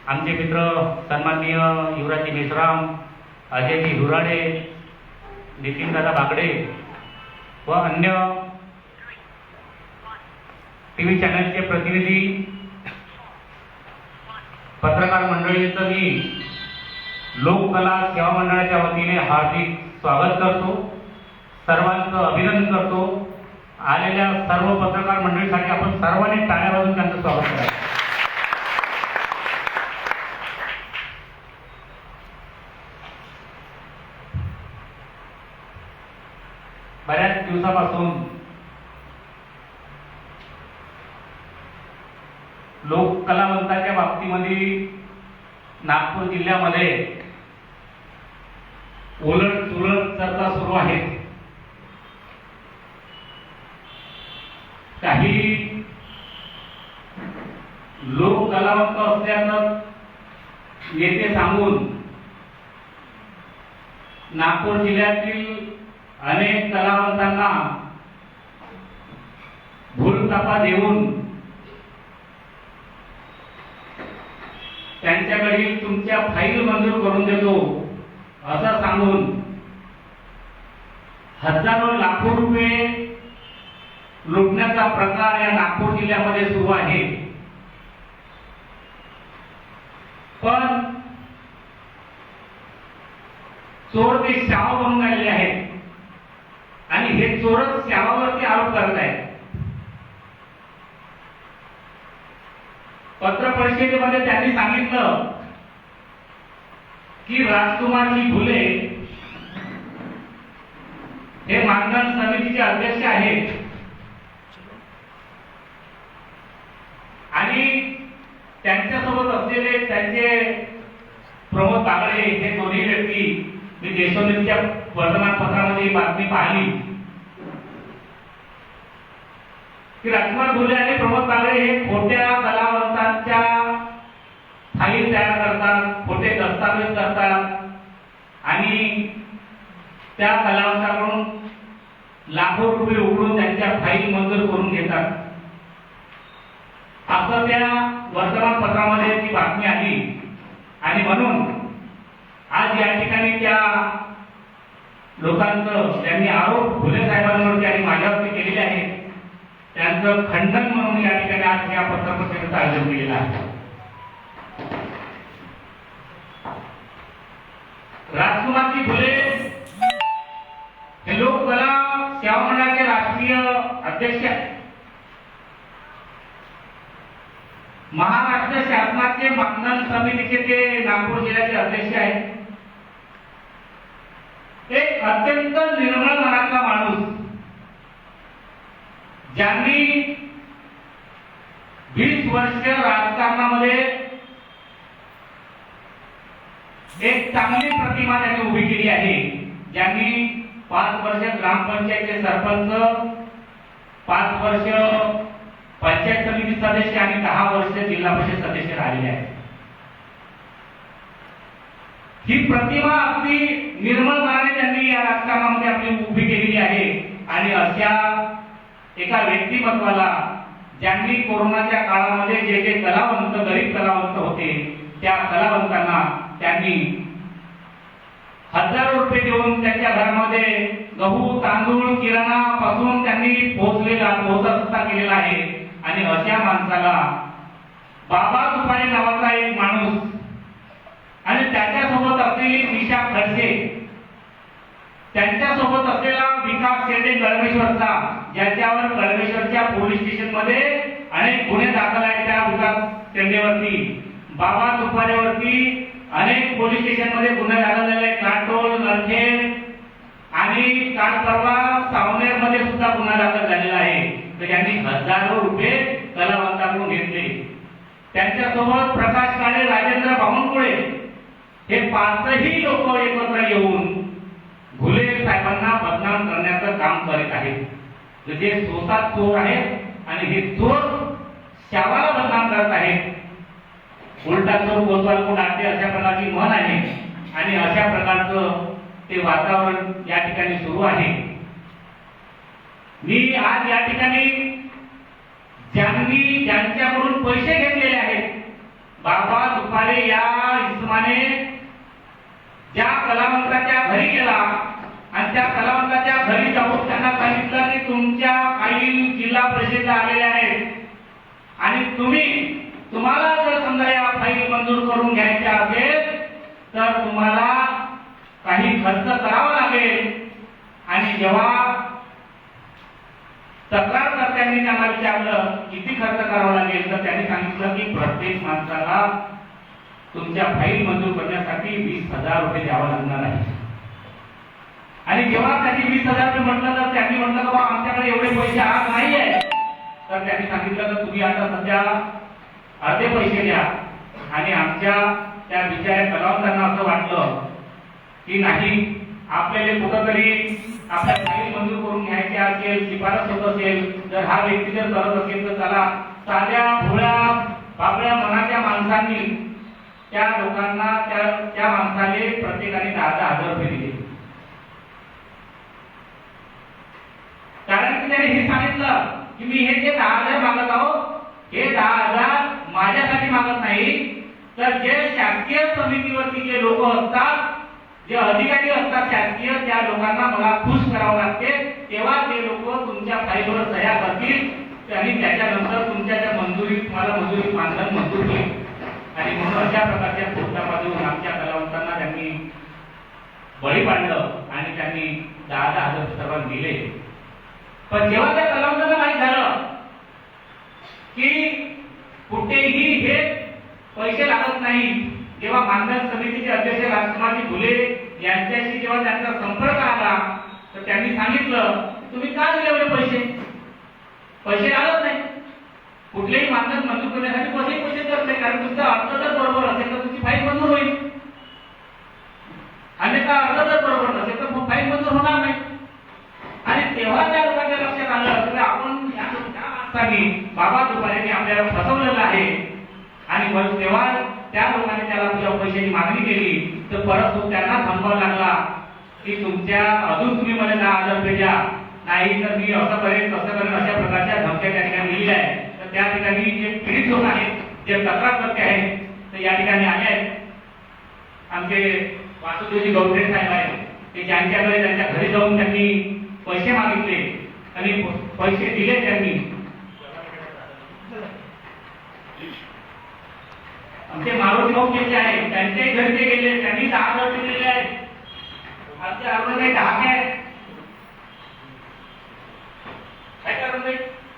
आमचे मित्र सन्माननीय युवराजजी मेश्राम, अजयजी हुराडे, नितीनदादा बागडे व अन्य टीव्ही चॅनलचे प्रतिनिधी, पत्रकार मंडळींचं मी लोककला सेवा मंडळाच्या वतीने हार्दिक स्वागत करतो, सर्वांचं अभिनंदन करतो। आलेल्या सर्व पत्रकार मंडळीसाठी आपण सर्वांनी टाळ्या वाजवून त्यांचं स्वागत करा। बऱ्याच दिवसापासून लोककलावंताच्या बाबतीमध्ये नागपूर जिल्ह्यामध्ये उलट सुलट चर्चा सुरू आहे। काही लोककलावंत असल्याचं नेते सांगून नागपूर जिल्ह्यातील अनेक कलावंतांना भूलथापा देऊन त्यांच्याकडील तुमच्या फाईल मंजूर करून देतो असं सांगून हजारो लाखो रुपये लुटण्याचा प्रकार या नागपूर जिल्ह्यामध्ये सुरू आहे। पण चोर ते शाव बनून राहिले आहेत आणि हे चोरच शावावरती आरोप करत आहेत। पत्र परिषदेमध्ये त्यांनी सांगितलं की राजकुमारजी घुले हे मानधन समितीचे अध्यक्ष आहेत आणि त्यांच्यासोबत असलेले त्यांचे प्रमोद बागडे हे दोन्ही व्यक्ती, मी देशोन्नतीच्या वर्तमानपत्रामध्ये बातमी पाहिली की राजकुमार घुले आणि प्रमोद बागडे हे खोट्या कलावंतांच्या फाईल तयार करतात, खोटे दस्तावेज करतात आणि त्या कलावंताकडून लाखो रुपये उकळून त्यांच्या फाईल मंजूर करून घेतात असं त्या वर्तमानपत्रामध्ये ती बातमी आली। आणि म्हणून आज या ठिकाणी त्या लोकांचं त्यांनी आरोप घुले साहेबांवरती आणि माझ्यावरती केलेले आहेत त्यांचं खंडन म्हणून या ठिकाणी आज या पत्रपरिषदेचं आयोजन केलेलं आहे। राजकुमारजी घुले हे लोककला सेवा मंडळाचे राष्ट्रीय अध्यक्ष आहेत। महाराष्ट्र शासनाचे मानधन समितीचे ते नागपूर जिल्ह्याचे अध्यक्ष आहेत। एक अत्यंत निर्मळ मनाचा माणूस ज्यांनी 20 वर्ष राजकारणामध्ये एक चांगली प्रतिमा त्यांनी उभी केली आहे, ज्यांनी 5 वर्ष ग्रामपंचायतचे सरपंच, 5 वर्ष पंचायत समिती सदस्य आणि 10 वर्ष जिल्हा परिषद सदस्य राहिले आहेत। ही प्रतिमा अगदी निर्मळ मनाने त्यांनी या राजकारणामध्ये आपली उभी केलेली आहे आणि अशा एका व्यक्तिमत्वाला ज्यांनी कोरोनाच्या काळामध्ये जे जे कलावंत, गरीब कलावंत होते त्या कलावंतांना त्यांनी हजारो रुपये देऊन त्यांच्या घरामध्ये गहू, तांदूळ, किराणा पासून त्यांनी पोहोचता केलेला आहे। आणि अशा माणसाला बाबा दुपारे नावाचा एक माणूस आणि त्याच्यासोबत असलेली निशा खडसे, त्यांच्यासोबत असलेला विकास शेटे गळमेश्वरचा, ज्याच्यावर गळमेश्वरच्या पोलीस स्टेशन मध्ये अनेक गुन्हे दाखल आहेत, त्या विकास शेटेवरती, बाबा दुपारेवरती अनेक पोलीस स्टेशन मध्ये गुन्हे दाखल झाले, काटोल, नरखेड आणि काल परवा सावनेर मध्ये सुद्धा गुन्हा दाखल झालेला आहे। तर यांनी हजारो रुपये कलावंताकडून घेतले। त्यांच्यासोबत प्रकाश काळे, राजेंद्र बावनकुळे हे 5ही लोक एकत्र येऊन घुले साहेबांना बदनाम करण्याचं काम करीत आहेत। जे स्वतः चोर आहेत आणि हे चोर शावाला बदनाम करत आहेत। उलटा चोर कोतवाल को डाकते अशा प्रकारची म्हण आहे आणि अशा प्रकारचं ते वातावरण या ठिकाणी सुरू आहे। मी आज या ठिकाणी ज्यांच्याकडून पैसे घेतलेले आहेत बाबा दुपारे या इसमाने ज्या कलावंताच्या घरी गेला आणि त्या कलावंताच्या घरी जाऊन त्यांना सांगितलं की तुमच्या काही जिल्हा परिषदेला आलेल्या आहेत आणि तुम्हाला जर समजा या फाईल मंजूर करून घ्यायच्या असेल तर तुम्हाला काही खर्च करावा लागेल. आणि जेव्हा तक्रारकर्त्यांनी त्यांना विचारलं किती खर्च करावा लागेल तर त्यांनी सांगितलं की प्रत्येक माणसाला तुमच्या फाईल मंजूर करण्यासाठी 20,000 रुपये द्यावा लागणार आहे. आणि जेव्हा त्यांनी 20,000 रुपये म्हटलं तर त्यांनी म्हटलं की बाबा आमच्याकडे एवढे पैसे आज नाही आहे. तर त्यांनी सांगितलं की तुम्ही आता सध्या अर्धे पैसे द्या. आणि आमच्या त्या बिचाऱ्या कलावंतांना असं वाटलं की नाही आपल्याला कुठंतरी आपल्या फाईल मंजूर करून घ्यायची असेल, शिफारस होत असेल, जर हा व्यक्ती जर करत असेल तर त्याला साध्या भोळ्या बाबळ्या मनाच्या माणसांनी त्या लोकांना त्या माणसाले प्रत्येकाने 10,000 रुपये दिले. कारण की त्याने हे सांगितलं की मी हे जे 10,000 मागत आहो हे 10,000 माझ्यासाठी मागत नाही तर जे शासकीय समितीवरती जे लोक असतात, जे अधिकारी असतात शासकीय, त्या लोकांना मला खुश करावं लागते तेव्हा ते लोक तुमच्या फाईलवर सह्या करतील आणि त्याच्यानंतर तुमच्या त्या मंजुरी तुम्हाला मंजुरी मानधन मंजूर होईल. आणि म्हणून अशा प्रकारच्या पुस्तकामधून आमच्या कलावंतांना त्यांनी बळी पाडलं आणि त्यांनी 10,000 सर्वांना दिले. पण जेव्हा त्या कलावंतांना माहीत झालं की कुठेही हे पैसे लागत नाही, जेव्हा मानधन समितीचे अध्यक्ष राजकुमारजी फुले यांच्याशी जेव्हा त्यांचा संपर्क आला तर त्यांनी सांगितलं तुम्ही का दिले एवढे पैसे लागत नाही. कुठलेही मानधन मंजूर करण्यासाठी पैसे करत नाही कारण तुमचा अर्थ जर बरोबर असेल तर तुमची फाईल मंजूर होईल, अन्यथा अर्थ जर बरोबर नसेल तर फाईल मंजूर होणार नाही. आणि तेव्हा त्या लोकांच्या लक्षात आलं की आपण या माणसाने बाबा दुपारेने आपल्याला फसवलेलं आहे. आणि तेव्हा त्या लोकांनी त्याला पैशाची मागणी केली तर परत तो त्यांना थांबवावा लागला की तुमच्या अजून तुम्ही मला 10,000 रुपये द्या, नाही तर मी असं करेन तसं करेन, अशा प्रकारच्या धमक्या त्या ठिकाणी दिलेल्या आहेत. तर त्या ठिकाणी जे पीडित लोक आहेत, जे तक्रारकर्ते आहेत ते या ठिकाणी आले आहेत. आमचे वासुदेवजी गौडरे साहेब आहेत ते ज्यांच्याकडे त्यांच्या घरी जाऊन त्यांनी पैसे मागितले आणि पैसे दिले त्यांनी. आमचे मारुती भाऊ गेले आहेत त्यांच्याही घरी ते गेले, त्यांनी 10,000 रुपये दिलेले आहेत. आमचे अरुणभाई ढाके आहेत काय करून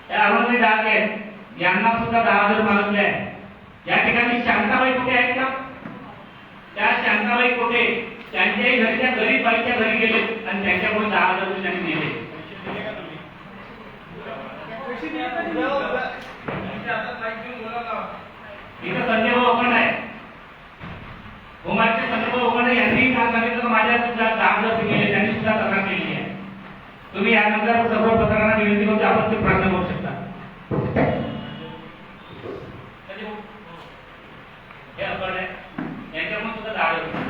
त्या अरुणभाई ढाके आहेत यांना सुद्धा 10,000 मागितले आहेत. या ठिकाणी शांताबाई कुठे आहेत का? त्या शांताबाई कुठे त्यांच्याही घरच्या गरीब बाईच्या घरी गेले आणि त्यांच्याकडून 10,000 रुपये त्यांनी दिले. इथं संजय भाऊ ओखंड आहे, उमारचे संजय भाऊ ओखंड यांनी काय सांगितलं माझ्या सुद्धा 10,000 रुपये गेले, त्यांनी सुद्धा तक्रार केली आहे. तुम्ही यानंतर सर्व पत्रकारांना विनंती करतो आपण ते प्रश्न करू शकता. हे आपण यांच्याकडून सुद्धा 10,000 रुपये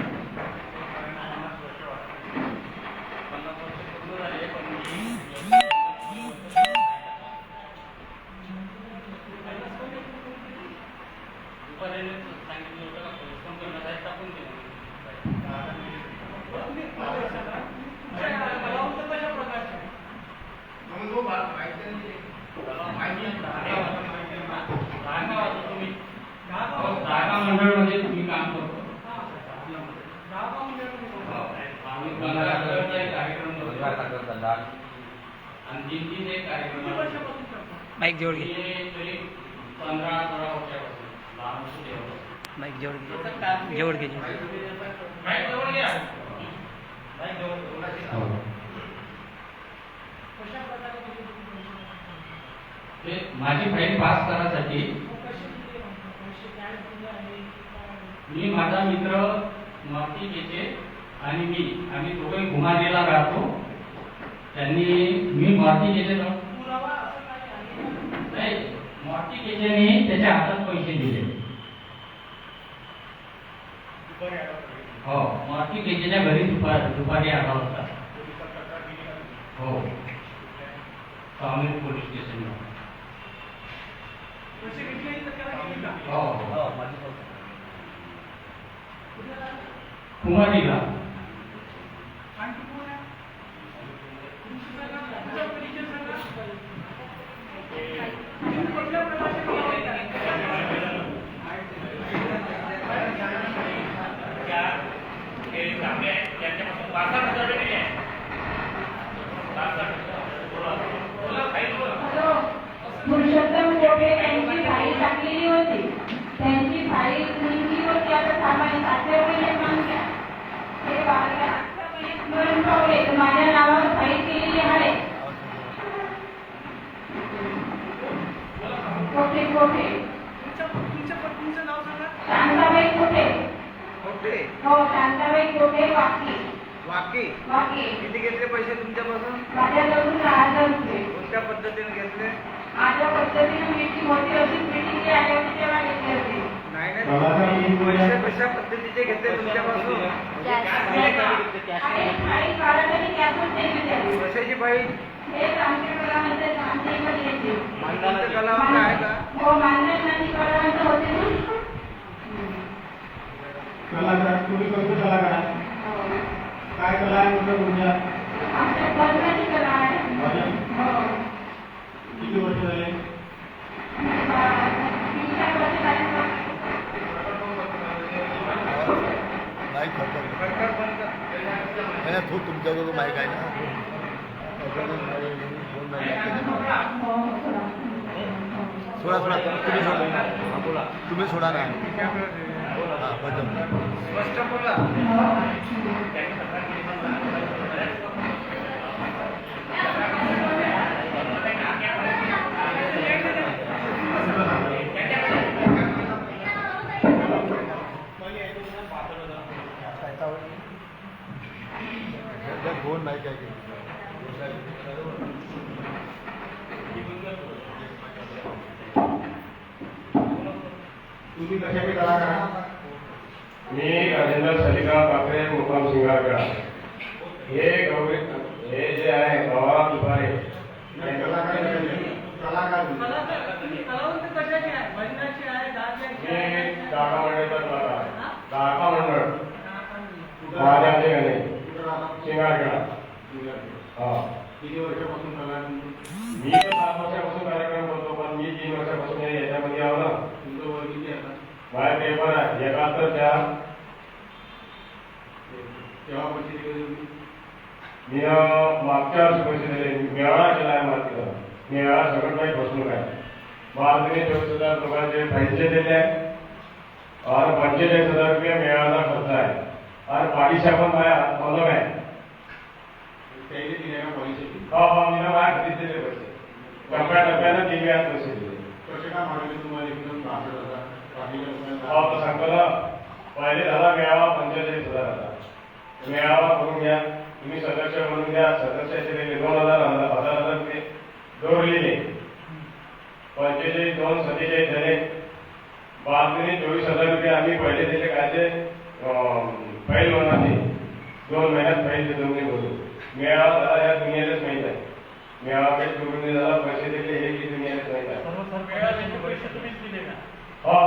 मंडळमध्ये तुम्ही काम करतो माइक जोड़ के 15-16 वर्षापासून माइक जोड़ के माझी फाईल पास करण्यासाठी मी माझा मित्र मॉर्टी केचे आणि आम्ही दोघे घुमालेला राहतो. त्यांनी मी मॉर्टी केचे नाही मॉर्टी केचेने त्याच्या हातात पैसे दिले. हो मॉर्टी केचेच्या घरी दुपारी आला होता. हो स्वामी पोलीस स्टेशनला. हो कुमारीला पुरुषोत्तम कोठे त्यांची फाईल टाकलेली होती. त्यांची फाईल लिहिली होती. आता सामान्य 700 रुपये मागून घ्या. हे म्हणून पावले तर माझ्या नावावर फाईल केलेली आहे. कोठे कोठे शांताबाई कोठे. हो शांताबाई कोठे वाकी. किती घेतले पैसे तुमच्यापासून? माझ्याकडून 10,000 रुपये. कोणत्या पद्धतीने घेतले? माझ्या पद्धतीने मीटिंग होती अशी मीटिंग जी आली होती तेव्हा घेतली होती. नाही पैसे कशा पद्धतीचे घेतले तुमच्यापासून? फाईल काढत आणि कॅशच द्यायची त्याला. कशाची फाईल? हे आमच्या कलामध्ये आमच्या येते. मानधन कलावंत आहे का? हो मानधन आणि कलावंत होते ना. कलाकार तुम्ही कोणते कलाकार आहे? हो. काय कला आहे तुमच्या तुमच्या? आमच्या भजनाची कला आहे. भजन? हो. किती वर्ष झाले? 3-4 वर्ष झाली. माईक सरकार बंद कर. नाही खूप तुमच्याबरोबर माईक आहे ना सोडा सोडा तुम्ही सोडा ना हां बदल स्पष्ट बोला. दोन माईक आहे तुम्ही कशाचे कलाकार आहे? मी राजेंद्र सलिकाराम काकडे मुक्काम सिंगारगडा. हे जे आहे गौरव दुपारे नाही, कलाकार कशाचे? कलाकार तुम्ही. मी डाका मंडळचा कलाकार आहे. डाका मंडळ महादेवाचे गाणे कुठं राहता? सिंगारगडा. हा किती वर्षापासून कला आहे तुमची? मी तर 7 वर्षापासून कार्यक्रम करतो, पण मी 3 वर्षापासून याच्यामध्ये आलो ना. तुमचं वय किती आहे आता? माझ्या पेपर आहे 71 तेव्हा पैसे दिले तुम्ही? मी मागच्या वर्षी पैसे दिले. मेळावा केला आहे मातीचा. मेळावा सगळं काही फसवणूक आहे. महाराजांनी 24,000 लोकांचे पैसे दिले आहे और 45,000 रुपये मेळावाचा खर्च आहे आणि पाठीशा पण माझ्या अलग आहे. त्याने दिले का पैसे? मी माझ्या घरीच दिले पैसे. टप्प्याटप्प्यानं 3 वेळा पैसे दिले. कसे का मागले तुम्हाला एकदम 65,000? बाकीच्या लोकांना तर सांगतो पहिले झाला मेळावा 45,000 आता. मेळावा करून घ्या तुम्ही, सदस्य म्हणून घ्या. सदस्याचे दिले 2,000 1,000 रुपये जोडलेले 45 2 47 झाले. बाजूने 24,000 रुपये आम्ही पहिले दिले. काय ते फाईल होणार 2 महिन्यात फाईल देऊन बोलू. मेळावा झाला या दुनियेलाच माहीत आहे. मेळावा काही जोडून नाही झाला, पैसे दिले हे की दुनियेलाच माहीत आहे. हो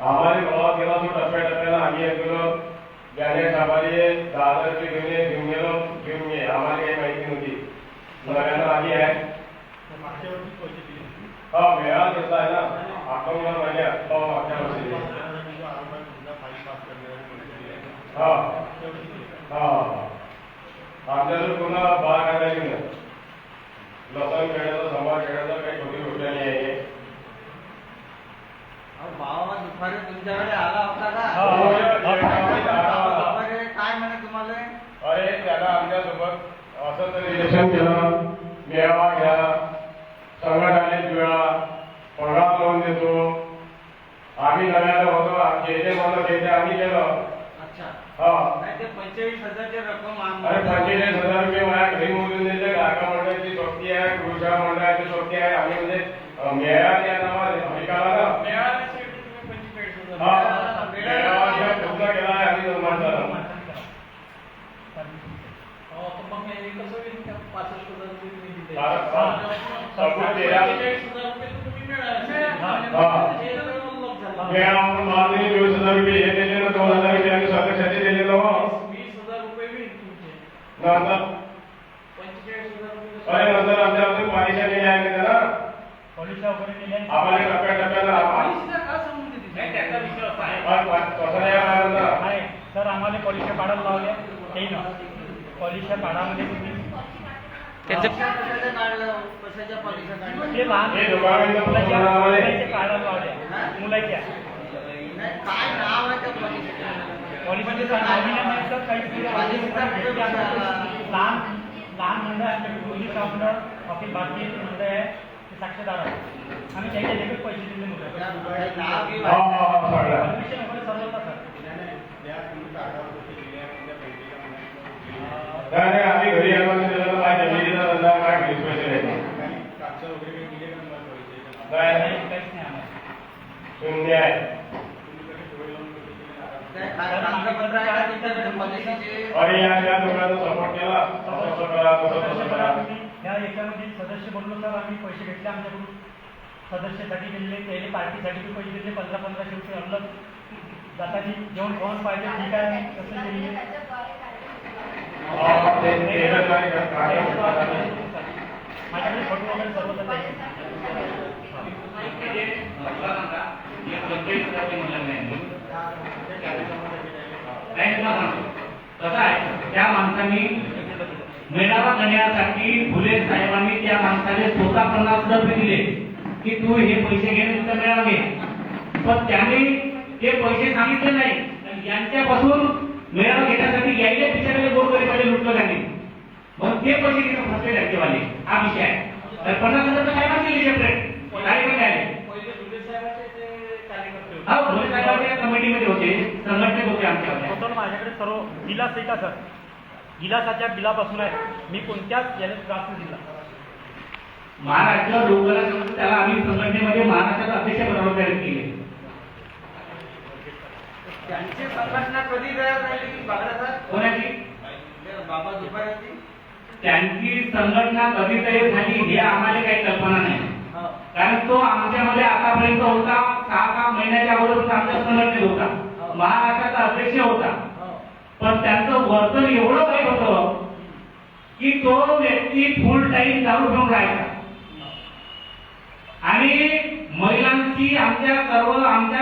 आम्हाला प्रवास केला तो टप्प्याटप्प्याला. आम्ही गेलो गाण्या साबाले 10,000 रुपये घेऊन गेलो. घेऊन ये आम्हाला काही माहिती नव्हती. नव्यानं आली आहे. मागच्या वर्षी पैसे दिले. हा मेळावा घेतला आहे ना ऑक्टोबर महिन्यात. हो मागच्या वर्षी दिले. हा हा आपल्याला पुन्हा बाळ काढायची नाही. लसण खेळायचं, संभार खेळायचं काही छोटी गोष्ट नाही आहे. भावा दुपारी तुमच्याकडे आला होता का? हो, दुपारी काय म्हणे तुम्हाला? अरे त्याला आमच्यासोबत असं तरी रिलेशन केलं. मेळावा घ्या, संघटनेत वेळा पगार लावून देतो. आम्ही नव्यानं होतो जे म्हणलं ते आम्ही केलं. अच्छा. हा नाही ते 45,000ची रक्कम अरे 45,000 रुपये माझ्या घरी मोजून दिले. डाका मंडळाची सोबती आहे, कृषा मंडळाची सोबती आहे. आम्ही म्हणजे मेळावा या नावाने निकाला ना मेळावा पूर्ण केला आहे आम्ही माणसाला. आपण मागणी 20,000 रुपये हे दिले ना 2,000 रुपये आणि सदस्याचे दिले ना हो. 20,000 रुपये होईल तुमचे. नंतर 45,000 रुपये. अरे नंतर आमच्या पॉलिसी दिली आहे ना पॉलिसी वगैरे दिली आहे. आम्हाला टप्प्याटप्प्यानं पॉलिसीचा काय संबंध आहे तिथे? त्याचा विषय असा आहे कसं नाही आम्हाला आहे सर, आम्हाला पॉलिसी काढायला लावल्या काही ना पॉलिसी काढामध्ये तुम्ही त्यांचं ते लहान हे दुकानाचं मुलाच्या आम्हाला- काढायला लावल्या मुलाच्या पॉलिसीचं नॉमिनल नाही सर, काही लहान लहान मंडळ आमच्याकडे पोलीस मंडळ वकील बाकी मंडळ आहे ते साक्षीदार आहे. आम्ही त्याच्या देखील पैसे दिले मुलं सगळं परमिशन वगैरे सर्व होतं सर. नाही आम्ही घरी आलो त्याला माझ्या जमिनीचा धंदा काय घरीच पैसे द्यायचे नाही काहीच नाही आम्हाला. शून्य आहे अरे या दोघांना सपोर्ट केला असं करा तसं करा या याच्यामध्ये सदस्य बनलो तर आम्ही पैसे घेतले आमच्याकडून सदस्यासाठी दिले त्याने पार्टीसाठी बी पैसे दिले 1500 रुपये अलग जातानी जेवण कोण पाहिजे ठीक आहे तसं दिले. माझ्याकडे फोटो वगैरे सर्व मला सांगा एक 45,000 म्हणलं नाही कसं आहे त्या माणसांनी मेळावा करण्यासाठी फुले साहेबांनी त्या माणसाने स्वतः 50,000 रुपये दिले की तू हे पैसे घे तुझा मेळावा घे, पण त्यांनी ते पैसे सांगितले नाही. यांच्यापासून मेळावा घेण्यासाठी यायला बिचारायला गोरगरीबाला लुटलं त्यांनी, मग ते पैसे घेऊन फसले त्यांचेवाले. हा विषय आहे. तर 50,000 तर साहेबांनी दिले सेपरेट कार्यक्रम आले. हा भोले साहेबांच्या कमिटीमध्ये होते, संघटनेत होते आमच्याकडे. टोटल माझ्याकडे सर्व गिलास आहे का सर, गिलासाच्या बिलापासून आहे. मी कोणत्याच याला त्रास नाही दिला. महाराष्ट्र लोककला संघ त्याला आम्ही संघटनेमध्ये महाराष्ट्राचा अध्यक्ष बनवून केले. त्यांची संघटना कधी तयार झाली बागडासाहेब? कोणाची बाबा दुपाराची त्यांची संघटना कधी तयार झाली हे आम्हाला काही कल्पना नाही, कारण तो आमच्यामध्ये आतापर्यंत होता. 6 महिन्याच्या अगोदर आमच्या संघटनेत होता, महाराष्ट्राचा अध्यक्ष होता. पण त्यांचं वर्तन एवढं काही होतं की तो व्यक्ती फुल टाइम दारू घेऊन राहायचा आणि महिलांची आमच्या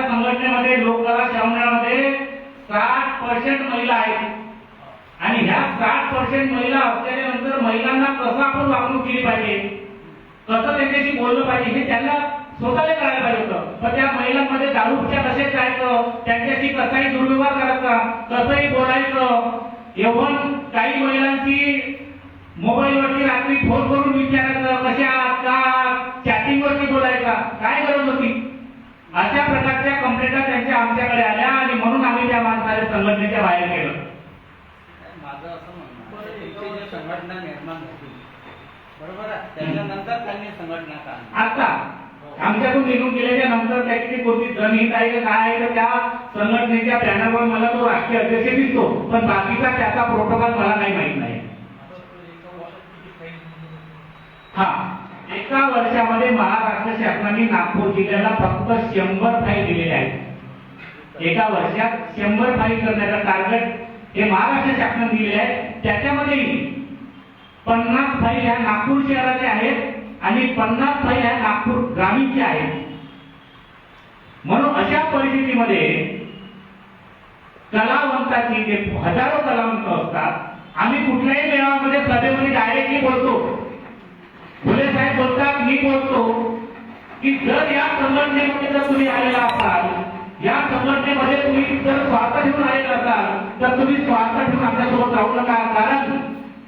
संघटनेमध्ये लोककला श्रावणामध्ये 60% महिला आहेत आणि ह्या 60% महिला असल्यानंतर महिलांना कसं आपण वागणूक केली पाहिजे, कसं त्यांच्याशी बोललं पाहिजे हे त्यांना स्वतःला करायला पाहिजे होतं. पण त्या महिलांमध्ये दारूच्या कसे जायचं, त्यांच्याशी कसाही दुर्व्यवहार करायचा, कसंही बोलायचं. एवढं काही महिलांची मोबाईलवरती रात्री फोन करून विचारायचं कशा आहात का, चॅटिंगवरती बोलायचा, काय गरज होती. अशा प्रकारच्या कंप्लेंटा त्यांच्या आमच्याकडे आल्या आणि म्हणून आम्ही त्या माणसाला संघटनेच्या बाहेर केलं. माझं असं म्हणणं आहे, इथे जी संघटना निर्माण झाली बरोबर आहे, त्याच्यानंतर त्यांनी संघटना काढली. आता आमच्याकडून निघून गेल्याच्या नंतर त्याची कोणती जनहित आहे का काय आहे तर त्या संघटनेच्या बॅनरवर मला तो राष्ट्रीय अध्यक्ष दिसतो, पण बाकीचा त्याचा प्रोटोकॉल मला काही माहित नाही. हा, एका वर्षामध्ये महाराष्ट्र शासनाने नागपूर जिल्ह्याला फक्त 100 फाईल दिलेल्या आहेत. एका वर्षात 100 फाईल करण्याचा टार्गेट हे महाराष्ट्र शासनाने दिलेले आहे. त्याच्यामध्येही 50 फाईल ह्या नागपूर शहराच्या आहेत आणि 50 फाईल ह्या नागपूर ग्रामीणच्या आहेत. म्हणून अशा परिस्थितीमध्ये कलावंताची जे हजारो कलावंत असतात, आम्ही कुठल्याही मेळाव्यामध्ये सभेमध्ये डायरेक्टली बोलतो. फुले साहेब बोलतात, मी बोलतो की जर या संघटनेमध्ये जर तुम्ही आलेला असाल, या संघटनेमध्ये तुम्ही जर स्वार्थ ठेवून आलेला असाल तर तुम्ही स्वार्थ ठेवून आमच्यासोबत राहू नका, कारण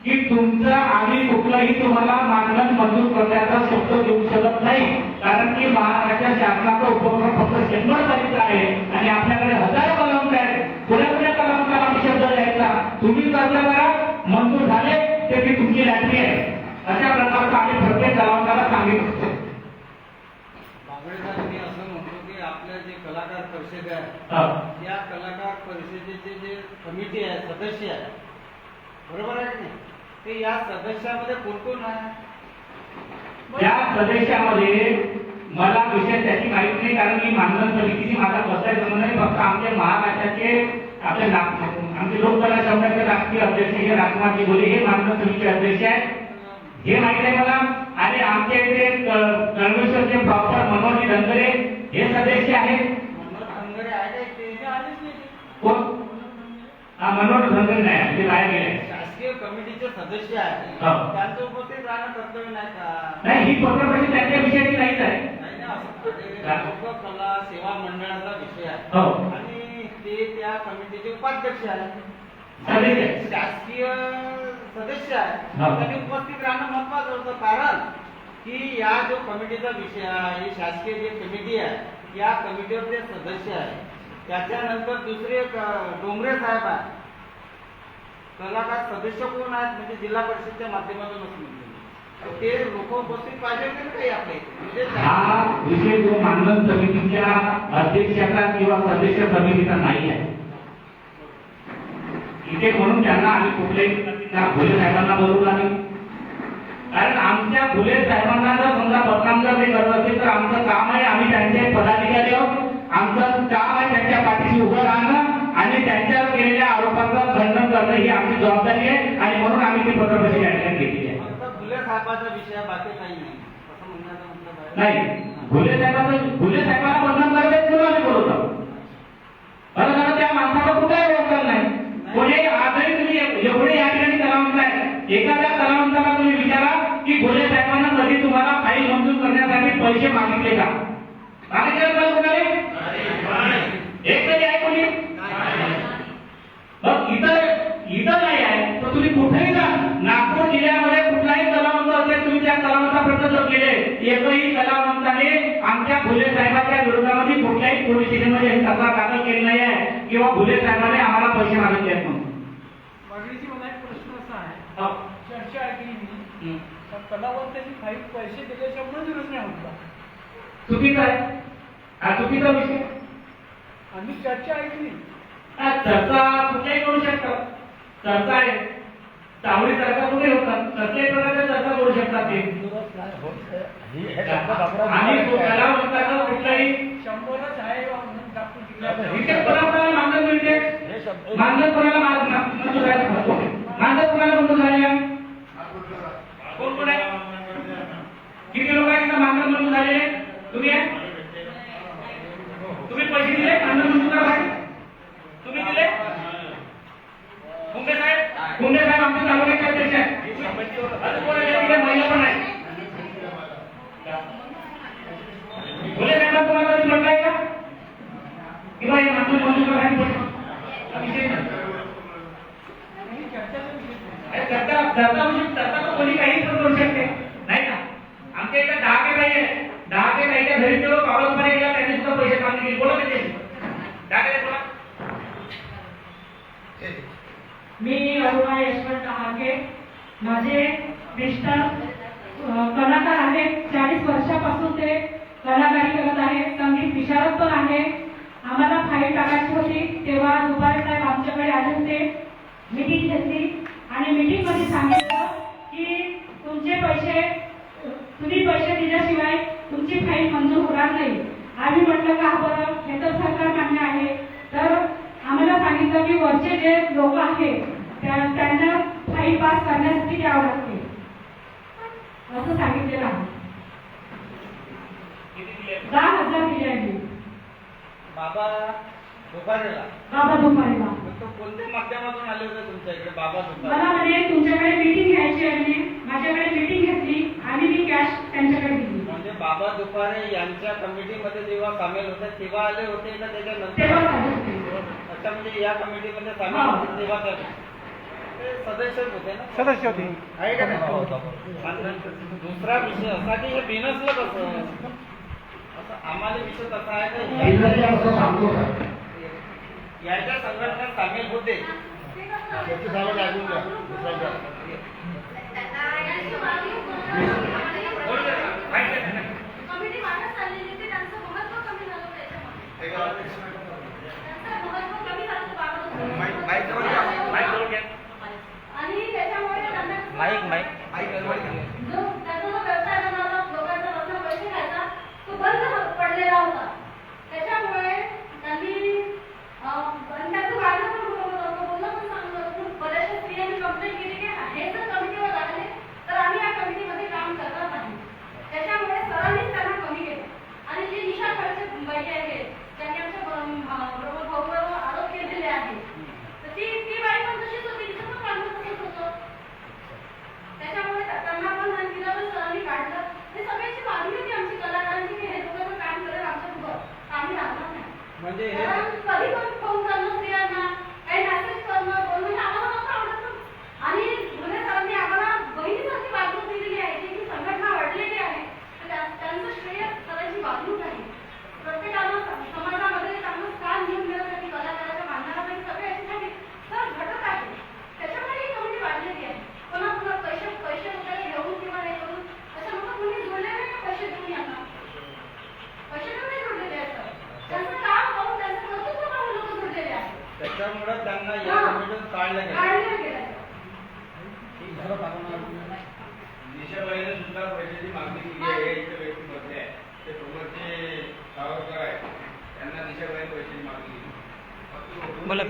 की तुमचं आम्ही कुठलंही तुम्हाला मानधन मंजूर करण्याचा शब्द देऊ शकत नाही, कारण की महाराष्ट्र शासनाचा उपक्रम फक्त 100 तारीख आहे आणि आपल्याकडे हजारो कलावंत आहेत. कोणत्या कलावंताला आम्ही शब्द द्यायचा, तुम्ही कर्ज करा, मंजूर झाले ते ती तुमची लॅटरी आहे. अशा प्रकारचं आम्ही प्रत्येक कलावंताला सांगितलं असतो. बागडेसाहेब, मी असं म्हणतो की आपल्या जे कलाकार परिषद आहे त्या कलाकार परिषदेचे जे कमिटी आहे, सदस्य आहे बरोबर आहे की नाही, ते या सदस्यामध्ये कोण कोण आहे? या सदस्यामध्ये मला विशेष त्याची माहिती नाही, कारण मी मानधन समितीची माझा आमचे महाराष्ट्राचे आमचे लोककला संघाचे राष्ट्रीय अध्यक्ष हे राजकुमारजी बोले हे माननीय समितीचे अध्यक्ष आहेत. हे माहिती आहे मला. आणि आमच्या इथे कळमेश्वरचे प्रॉपर मनोजी धनगरे हे सदस्य आहेत. धनगरे आहे का इथे? कोण? मनोज धनगरे नाही, ते बाहेर गेले. शासकीय कमिटीचे सदस्य आहे, हो. त्यांचं उपस्थित राहणं कर्तव्य नाही का? नाही, ही पत्रपरिषद त्यांच्या विषयाची नाहीच आहे. नाही ना, असं लोककला सेवा मंडळाचा विषय आहे हो. आणि ते त्या कमिटीचे उपाध्यक्ष आहेत, सदस्य. शासकीय सदस्य आहे. हो. त्यांनी उपस्थित राहणं महत्वाचं होतं, कारण की या जो कमिटीचा विषय आहे, ही शासकीय जी कमिटी आहे, या कमिटीवर ते सदस्य आहे. त्याच्यानंतर दुसरे एक डोंगरे साहेब आहे, कलाकार सदस्य कोण आहेत म्हणजे जिल्हा परिषदच्या माध्यमातूनच म्हणजे ते लोक उपस्थित पाहिजे होते ना काही आपल्या इथे. म्हणजे हा विषय जो मानधन समितीच्या अध्यक्षाचा किंवा सदस्य समितीचा नाही आहे इथे, म्हणून त्यांना आम्ही कुठल्याही फुले साहेबांना बोलवलं नाही. कारण आमच्या फुले साहेबांना जर समजा बदनाम जर ते करत असेल तर आमचं काम आहे, आम्ही त्यांचे पदाधिकारी आहोत, आमचं काम आहे त्यांच्या पाठीशी उभं राहणं आणि त्यांच्यावर केलेल्या आरोपांचं खंडन करणं ही आमची जबाबदारी आहे. आणि म्हणून आम्ही ती पत्रपरिषद आयोजन केलेली आहे. फक्त फुले साहेबाचा विषय बाकी काही नाही असं म्हणण्याचा मतलब आहे. नाही, फुले साहेबांना बदनाम करत म्हणून आम्ही बोलवतो. बरं झालं, त्या माणसाला कुठेही ओळखलं नाही. कोणी आजही तुम्ही एवढे या ठिकाणी कलावंत आहे, एखाद्या कलावंताला तुम्ही विचारा की भोले साहेबांना कधी तुम्हाला फाईल मंजूर करण्यासाठी पैसे मागितले का? मागितले का कोणाले? एक तरी आहे कोणी? मग इथं नाही आहे तर तुम्ही कुठेही जा. नागपूर जिल्ह्यामध्ये कुठलाही कलावंत असेल, तुम्ही त्या कलावंतापर्यंत जर गेले, एकही कलावंताने आमच्या भोले साहेबांच्या विरोधामध्ये कुठल्याही पोलीस स्टेशनमध्ये तक्रार दाखल केली नाही आहे किंवा भोले साहेबांनी आम्हाला पैसे मागितले आहेत म्हणून. मागणीची मला एक प्रश्न असा आहे, हो. चर्चा ऐकली मी, कलावंतांनी काही पैसे दिल्याशिवाय मंजूरच नाही होत का? चुकीचं आहे, हा चुकीचा विषय. आम्ही चर्चा ऐकली, चर्चा कुठल्याही करू शकतात. चर्चा आहे, चावडी चर्चा कुठे होतात, कसल्याही प्रकारच्या चर्चा करू शकतात ते. आणि तो कलावंताचा कुठलाही 100च आहे म्हणून नागपूर जिल्ह्यात इथे कोणाला मानधन मिळते, मानधन कोणाला मंजूर आहे, मानधन कोणाला मंजूर झाले आहे, कोण कोण आहे, किती लोक आहेत मानधन मंजूर झालेले? तुम्ही आहे, तुम्ही पैसे दिले मानधन मंजूर करायला? तुम्ही दिले? कुंभे साहेब आमचे तालुक्याचे अध्यक्ष आहेत. अजून कोण आहे तिथे? महिला पण आहे. भोले साहेबांना तुम्हाला कधी म्हटलंय का किंवा हे मानधन मंजूर करायला विषय नाही. चर्चा तर कोणी काही पण करू शकते नाही का? आमच्या इथे 10 के काही आहे, 10 के काहीच्या घरी तेव्हा बाबांकडे गेला, त्यांनी सुद्धा पैसे मागणी केली. बोला त्याच्याशी 10 के बोला. मी अरुणा यशवंत आहाके, माझे मिस्टर कलाकार आहेत. 40 वर्षापासून ते कलाकारी करत आहे, संगीत विशारद पण आहे. आम्हाला फाईल टाकायची होती तेव्हा दुपारी साहेब आमच्याकडे आले होते, मीटिंग घेतली आणि मीटिंग मध्ये सांगितलं की तुम्ही पैसे दिल्याशिवाय तुमची फाईल मंजूर होणार नाही. आम्ही म्हटलं का बरं, हे तर सरकार मान्य आहे. तर आम्हाला सांगितलं की वरचे जे लोक आहेत त्यांना फाईल पास करण्यासाठी द्यावं लागते असं सांगितलेलं आहे. 10,000 दिले आहे बाबा दुपारीला. बाबा दुपारीला. तो कोणत्या माध्यमातून आले होते तुमच्या इकडे बाबा दुपारी? मला म्हणे तुमच्याकडे मीटिंग घ्यायची आहे, माझ्याकडे मीटिंग घेतली आणि मी कॅश त्यांच्याकडे दिली. म्हणजे बाबा दुपारे यांच्या कमिटीमध्ये जेव्हा सामील होते तेव्हा आले होते का त्याच्यानंतर? तेव्हा सांगितले. अच्छा, म्हणजे या कमिटीमध्ये सामील होते तेव्हा ते सदस्यच होते ना? सदस्य होते. आहे का नाही? आणि दुसरा विषय असा की हे बिनसलं कसं? असं आम्हाला विषय कसा आहे का याच्या संघटनेत सामील होते. कमिटी मागच चाललेली ते त्यांचं महत्व कमी झालं त्याच्यामध्ये. त्यांचं महत्व कमी झालं आणि त्याच्यामुळे त्यांना जो त्याचा जो व्यवसाय बनवला, लोकांचा बसून पैसे घ्यायचा, तो बंद पडलेला होता. त्याच्यामुळे त्यांनी म्हणजे हे कारण कधी पण फोन करणं स्त्रियांना, काही मेसेज करणं, बोलणं हे आम्हाला नव्हतं आवडत ना. आणि भुले सरांनी आम्हाला बहिणीसारखी वागणूक दिलेली आहे, जी की संघटना वाढलेली आहे. त्यांचं श्रेय करायची वागणूक आहे. प्रत्येकाला समाजामध्ये चांगलं स्थान घेऊन मिळवण्यासाठी कलाकाराच्या मानणाऱ्यापैकी सगळे याच्यासाठी सर घटक आहे. त्याच्यामुळे ही कमिटी वाढलेली आहे. कोणाकोणा पैसे वगैरे घेऊन किंवा हे करून अशा लोक कोणी जोडले नाही का पैसे देऊन यांना? पैसे देऊन नाही जोडलेले आहेत सर. त्यांचं काम पाहून त्यांचं कर्तृत्व पाहून लोक जोडलेले आहेत. त्याच्यामुळे त्यांना या कमिटीतून काढलं गेलं. काढलं गेलं. दिशाबाईने सुद्धा पैशाची मागणी केली आहे. इथे व्यक्ती बसले आहे, ते समोरचे सावरकर आहे, त्यांना दिशाबाईने पैशाची मागणी केली. बोला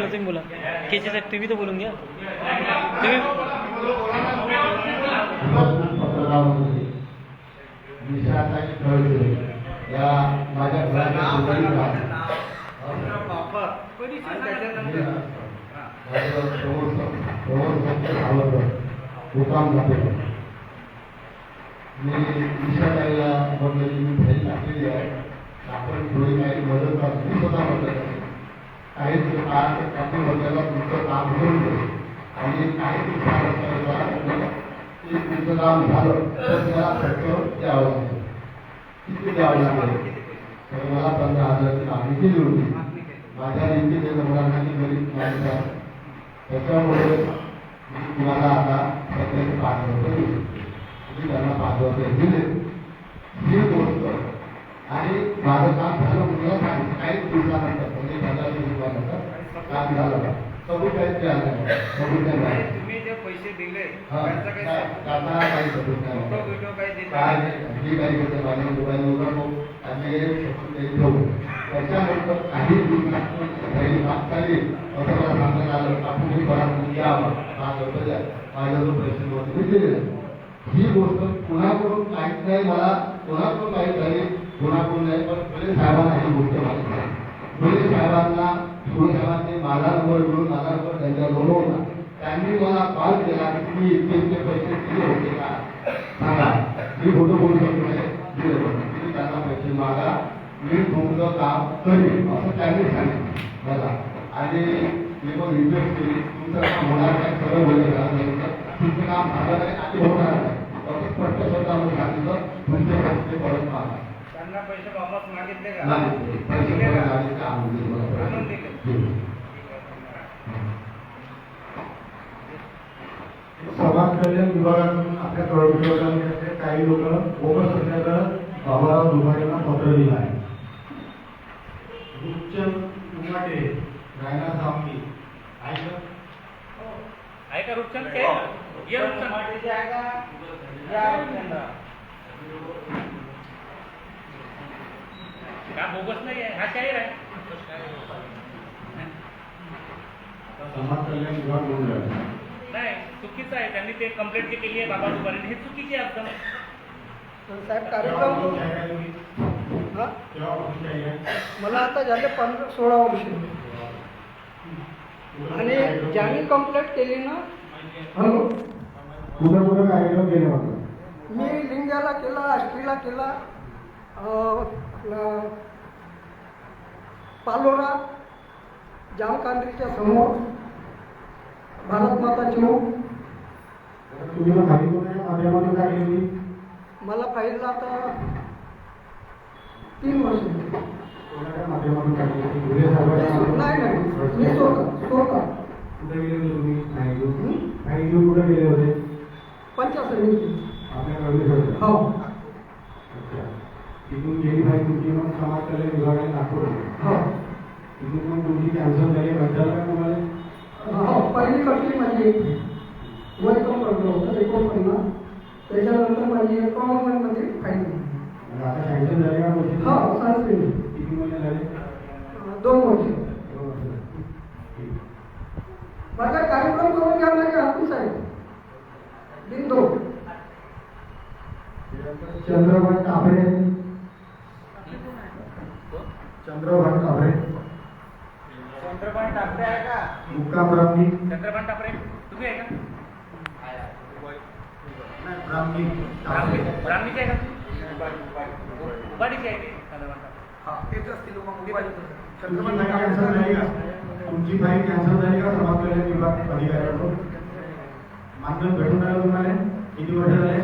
तुम्ही बोला केचे साहेब तुम्ही तर बोलून घ्या तुम्ही. पत्रकारांमध्ये विषयाचाही कळले या माझ्या घराच्या शेजारी राहतात. आणि त्याच्यानंतर मुकाम जातो. मी विषयाला बघलेली मी भेट टाकलेली आहे. आपण थोडी काही मदत मी स्वतः मदत काही काही वर्गाला तुमचं काम होऊन जाईल आणि काही तुमचं काम झालं तर त्याला खर्च द्यावं लागेल. किती द्यावं लागेल तर मला 15,000ची मागणी केली होती. माझ्या रीतीने मुलांनी गरीब माणसं आहे. त्याच्यामुळे मी तुम्हाला आता सध्याचे 5 रुपये दिले. तुम्ही त्यांना 5 रुपये दिले ही गोष्ट आणि माझं काम झालं मुलं काही दिवसानंतर म्हणजे 15 दिवसानंतर काम झालं. सबूत काही आलं सबूत नाही. तुम्ही जे पैसे दिले त्यांना काही सबूत नाही. फोटो काही देत काय जी काही होते माझ्या मोबाईल आम्ही ठेवू. त्याच्यानंतर काही दिवसांनी मागताना असं मला सांगण्यात आलं आपण हे बरा यावं 5 रुपये द्या. माझ्या जो पैसे होते मी दिलेले. ही गोष्ट कुणाकडून माहीत नाही मला, कोणाकडून माहीत नाही, कोणाकडून नाही. पण भले साहेबांना ही गोष्ट माहीत नाही. भले साहेबांना सुरू साहेबांनी माझा नंबर घेऊन माझा नंबर त्यांच्या बोलवला. त्यांनी मला कॉल केला की तुम्ही इतके पैसे दिले होते का सांगा. मी फोटो बोलू शकतो नाही दिले होते. तुम्ही त्यांना पैसे मागा, मी तुमचं काम करेन असं त्यांनी सांगितलं मला. आणि मी मग रिक्वेस्ट केली तुमचं काम होणार नाही. सगळं बोलले तुमचं काम झालं नाही आणि होणार नाही असं स्पष्ट शब्दामध्ये सांगितलं. तुमचे पैसे परत मागा. त्यांना पैसे वापस मागितले का? नाही पैसे परत आले का आणून दिले. समाज कल्याण विभागाकडून आपल्या कळवळीमध्ये काही लोक बोगस असल्याचं बाबाराव दुभाडेंना पत्र दिलं आहे. रूपचंद उमाटे, रायना सावंगी आहे का रूपचंद? ये रूपचंद. माटीचे आहे का? या रूपचंद्र. का बोगस नाही आहे, हा शाहीर आहे. समाज कल्याण विभाग म्हणून राहिला. नाही चुकीचं आहे. त्यांनी ते कंप्लेंट केली आहे बाबा दुपारी, हे चुकीची आहे एकदम. साहेब कार्यक्रम हा? मला आता झाले 15-16 वर्ष. आणि ज्यांनी कंप्लेंट केली ना कुठं कुठं कार्यक्रम केले होते? मी लिंगाला केला, आष्टीला केला, आपला पालोरा जामकांद्रीच्या समोर भारत माता चौक. तुम्ही माध्यमातून काढली होती? मला फाईलला आता 3 वर्ष झाली. कोणाच्या माध्यमातून काढली होती? घुले साहेबांच्या नाही नाही मी स्वतः कुठे गेले होते तुम्ही? फाईल घेऊन कुठे गेले होते? पंचायत समिती. आपल्या कळवळीकडे? हो अच्छा. तिथून गेली फाईल तुमची मग समाज कल्याण विभागाने दाखवली. हो तिथून मग तुमची कॅन्सल झाली भेटायला का तुम्हाला? हो पहिली कटली माझी वय कम करतो होतं 49. त्याच्यानंतर माझी 51 मध्ये फाईल. आता कॅन्सल झाली का? हो सांगते. किती महिने झाले? 2 वर्ष. माझा कार्यक्रम करून घ्या माझे हापूस आहे बिंदू. चंद्रभान काबरे. चंद्रभान काबरे. चंद्रभान ठाकरे आहे का? मुक्काम ब्राह्मणी. चंद्रभान टापरे तुम्ही आहे का? ब्राह्मणी. ब्राह्मणीचे आहे का? उबाडीचे आहे ते चंद्रभान टापरे. तुमची फाईल कॅन्सल झाली का? तुमची फाईल कॅन्सल झाली का? समाज कल्याण विभाग अधिकाऱ्यांकडून मानधन भेटून राहिलं तुम्हाला? किती वर्ष झाले?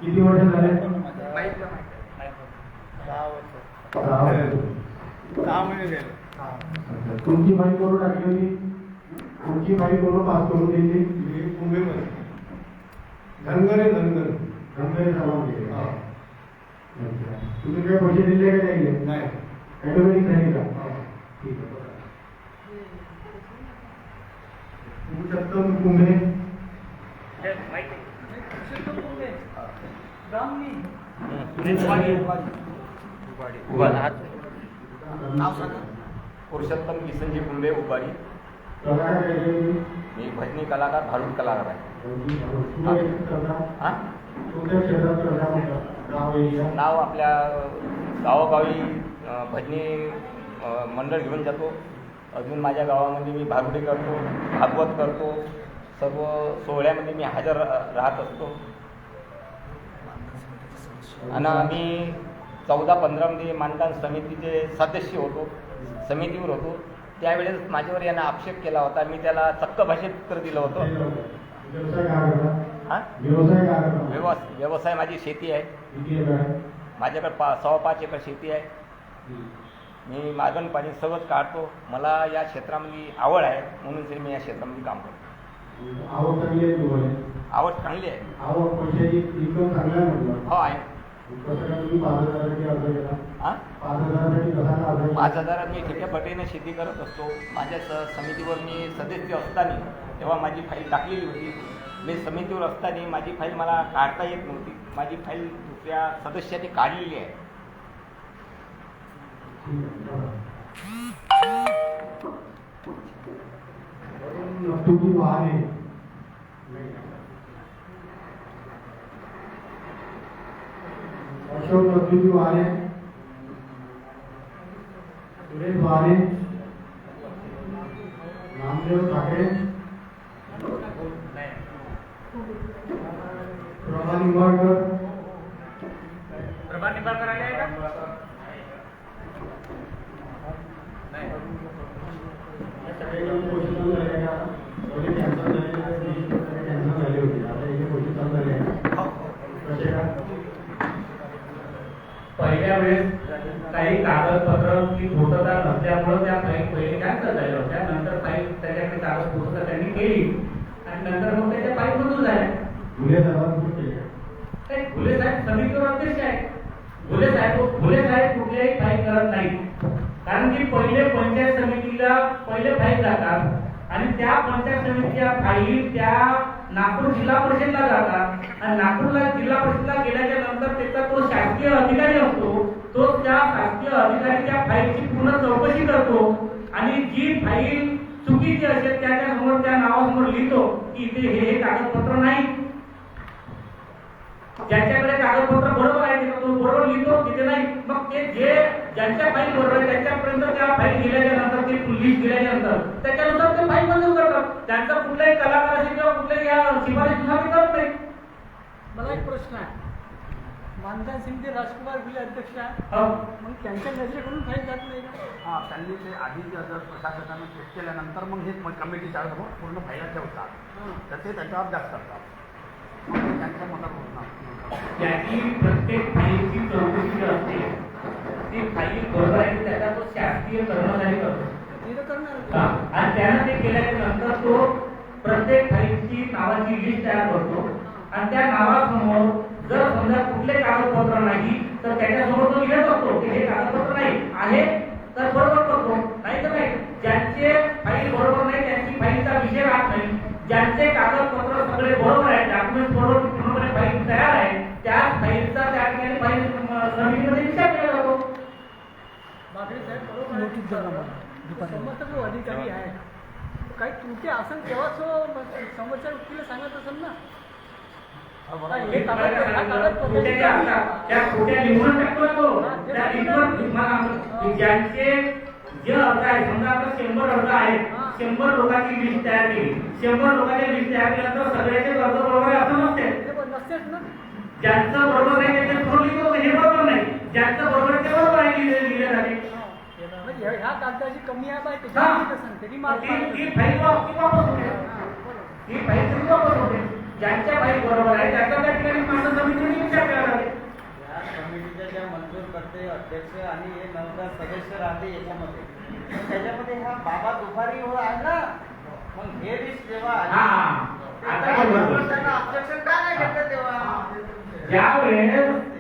किती वर्ष झाले? 6 महिने झाले. तुमची फाईल करून टाकली होती? तुमची फाईल करून पास करून दिली? मुंबईमध्ये धनगरे समाज केले. तुम्ही काही पैसे दिले का नाही? ॲटोमॅटिक झाली का? ठीक आहे. पुरुषोत्तम कुंभे पुरुषोत्तम किसनजी कुंभे उबाडी. प्रकार काय केले? मी भजनी कलाकार, भारूड कलाकार आहे. तुमच्या क्षेत्रात प्रकार म्हणतात गाव एरिया नाव आपल्या गावोगावी भजनी मंडळ घेऊन जातो. अजून माझ्या गावामध्ये मी भारुडी करतो, भागवत करतो. सर्व सोहळ्यामध्ये मी हजर राहत असतो. आणि आम्ही 14-15 मध्ये मानधन समितीचे सदस्य होतो, समितीवर होतो. त्यावेळेस माझ्यावर यानं आक्षेप केला होता. मी त्याला चक्क भाषेत उत्तर दिलं होतं. व्यवसाय काय करता? हां, व्यवसाय काय करता? व्यवसाय माझी शेती आहे. किती एकर आहे? माझ्याकडे 5 एकर शेती आहे. मी मागण पाणी सगळंच काढतो. मला या क्षेत्रामध्ये आवड आहे, म्हणून तरी मी या क्षेत्रामध्ये काम करतो. आवड चांगली आहे तुम्हाला? आवड चांगली आहे. आवड पैशाची इन्कम चांगला आहे म्हटलं. हो आहे. कसं काय तुम्ही 5,000साठी अर्ज केला? हां, 5,000साठी कसा काय अर्ज केला? 5,000 मी ठेक्या पटीने शेती करत असतो. माझ्या समितीवर मी सदस्य असताना तेव्हा माझी फाईल टाकलेली होती. मी समितीवर असताना माझी फाईल मला काढता येत नव्हती. माझी फाईल दुसऱ्या सदस्याने काढलेली आहे. तुमची वाहने अशोक नथुजी वाहने, सुरेश वाहने, नामदेव ठाकरे, प्रभा निंबाळकर. प्रभा निंबाळकर आले आहे का? सगळेजण गोष्टी चालू झाल्या का? पहिले कॅन्सल झाली होती, आता एक गोष्टी चालू झाल्या कसे का? पहिल्या वेळेस काही कागदपत्र की पूर्तता नसल्यामुळे त्या फाईल पहिले कॅन्सल झाल्या होत्या. नंतर फाईल त्याच्याकडे कागद पूर्तता त्यांनी केली आणि नंतर मग त्याच्या फाईल मंजूर झाल्या. फुले साहेबांनी केले. फुले साहेब समितीवर अध्यक्ष आहेत. फुले साहेब कुठल्याही फाईल करत नाही. कारण की पहिले पंचायत समितीला पहिले फाईल जातात आणि त्या पंचायत समितीच्या फाईल त्या नागपूर जिल्हा परिषदला जातात आणि नागपूरला जिल्हा परिषदला गेल्याच्या नंतर त्याचा तो शासकीय अधिकारी असतो. तो त्या शासकीय अधिकारी त्या फाईलची पूर्ण चौकशी करतो आणि जी फाईल चुकीची असेल त्याच्यासमोर त्या नावासमोर लिहितो की इथे हे कागदपत्र नाही. ज्यांच्याकडे कागदपत्र बरोबर आहे तो बरोबर लिहितो, तिथे नाही. मग ते जे ज्यांच्या फाईल बरोबर आहे त्याच्यापर्यंत त्या फाईल गेल्याच्या नंतर ते लिस्ट गेल्याच्या नंतर त्याच्यानुसार ते फाईल मंजूर करतात. त्यांचा कुठल्याही कलाकाराशी किंवा कुठल्याही या शिफारशी करत नाही. मला एक प्रश्न आहे. मानधन समिती राजकुमार भिले अध्यक्ष आहे, हो. मग त्यांच्या नजरेकडून फाईल जात नाही का? हां, त्यांनी ते आधी जर प्रशासनानं चेक केल्यानंतर मग हे कमिटीच्या समोर पूर्ण फाईला ठेवतात, तर ते त्याच्यावर अभ्यास करतात. मग ते त्यांच्या मनात होणार. त्याची प्रत्येक फाईलची चौकशी जी असते ती फाईल बरोबर आहे त्याचा तो शासकीय कर्मचारी करतो. ते तर करणार. आणि त्यानं ते केल्याच्या नंतर तो प्रत्येक फाईलची नावाची लिस्ट तयार करतो आणि त्या नावासमोर जर समजा कुठले कागदपत्र नाही तर त्याच्यासमोर तो लिहित असतो की हे कागदपत्र नाही आहे तर बरोबर करतो, नाही तर नाही. ज्यांचे फाईल बरोबर नाही त्यांची फाईलचा विषय राहत नाही. ज्यांचे कागदपत्र सगळे बरोबर आहेत, डॉक्युमेंट बरोबर पूर्णपणे फाईल तयार आहे, त्या फाईलचा त्या ठिकाणी फाईल समितीमध्ये विचार केला जातो. बाकरे साहेब बरोबर नोटीस द्या मला. समजा जो अधिकारी आहे काही त्रुटी असेल तेव्हा समोरच्या व्यक्तीला सांगत असेल ना. हे त्या खोट्या लिहून टाकतो तो. त्या लिहून ज्यांचे जे अर्ज आहे समजा आता 100 अर्ज आहेत, 100 लोकांची लिस्ट तयार केली. 100 लोकांची लिस्ट तयार केल्यानंतर सगळ्याचे अर्ज बरोबर आहे असं नसते ना. ज्यांचं बरोबर नाही त्याचे पूर्ण लिहितो हे बरोबर नाही, ज्यांचं बरोबर आहे ते बरोबर आहे लिहिलं ह्या कागदाची कमी आहे बाय हा. त्याच्यामध्ये सांगते ती मार्क ती फाईल वापस होते. ती फाईल तरी वापस होते. ज्यांच्या फाईल बरोबर आहे त्याचा त्या ठिकाणी मानद समितीने विचार करायला लागेल. या कमिटीच्या ज्या मंजूर करते अध्यक्ष आणि हे 9 सदस्य राहते याच्यामध्ये तर त्याच्यामध्ये हा बाबा दुपारी हो आहे ना मग हे लिस्ट जेव्हा आली, हा. आता त्याच्यावर त्यांना ऑब्जेक्शन का नाही घेतलं तेव्हा ज्यावेळेस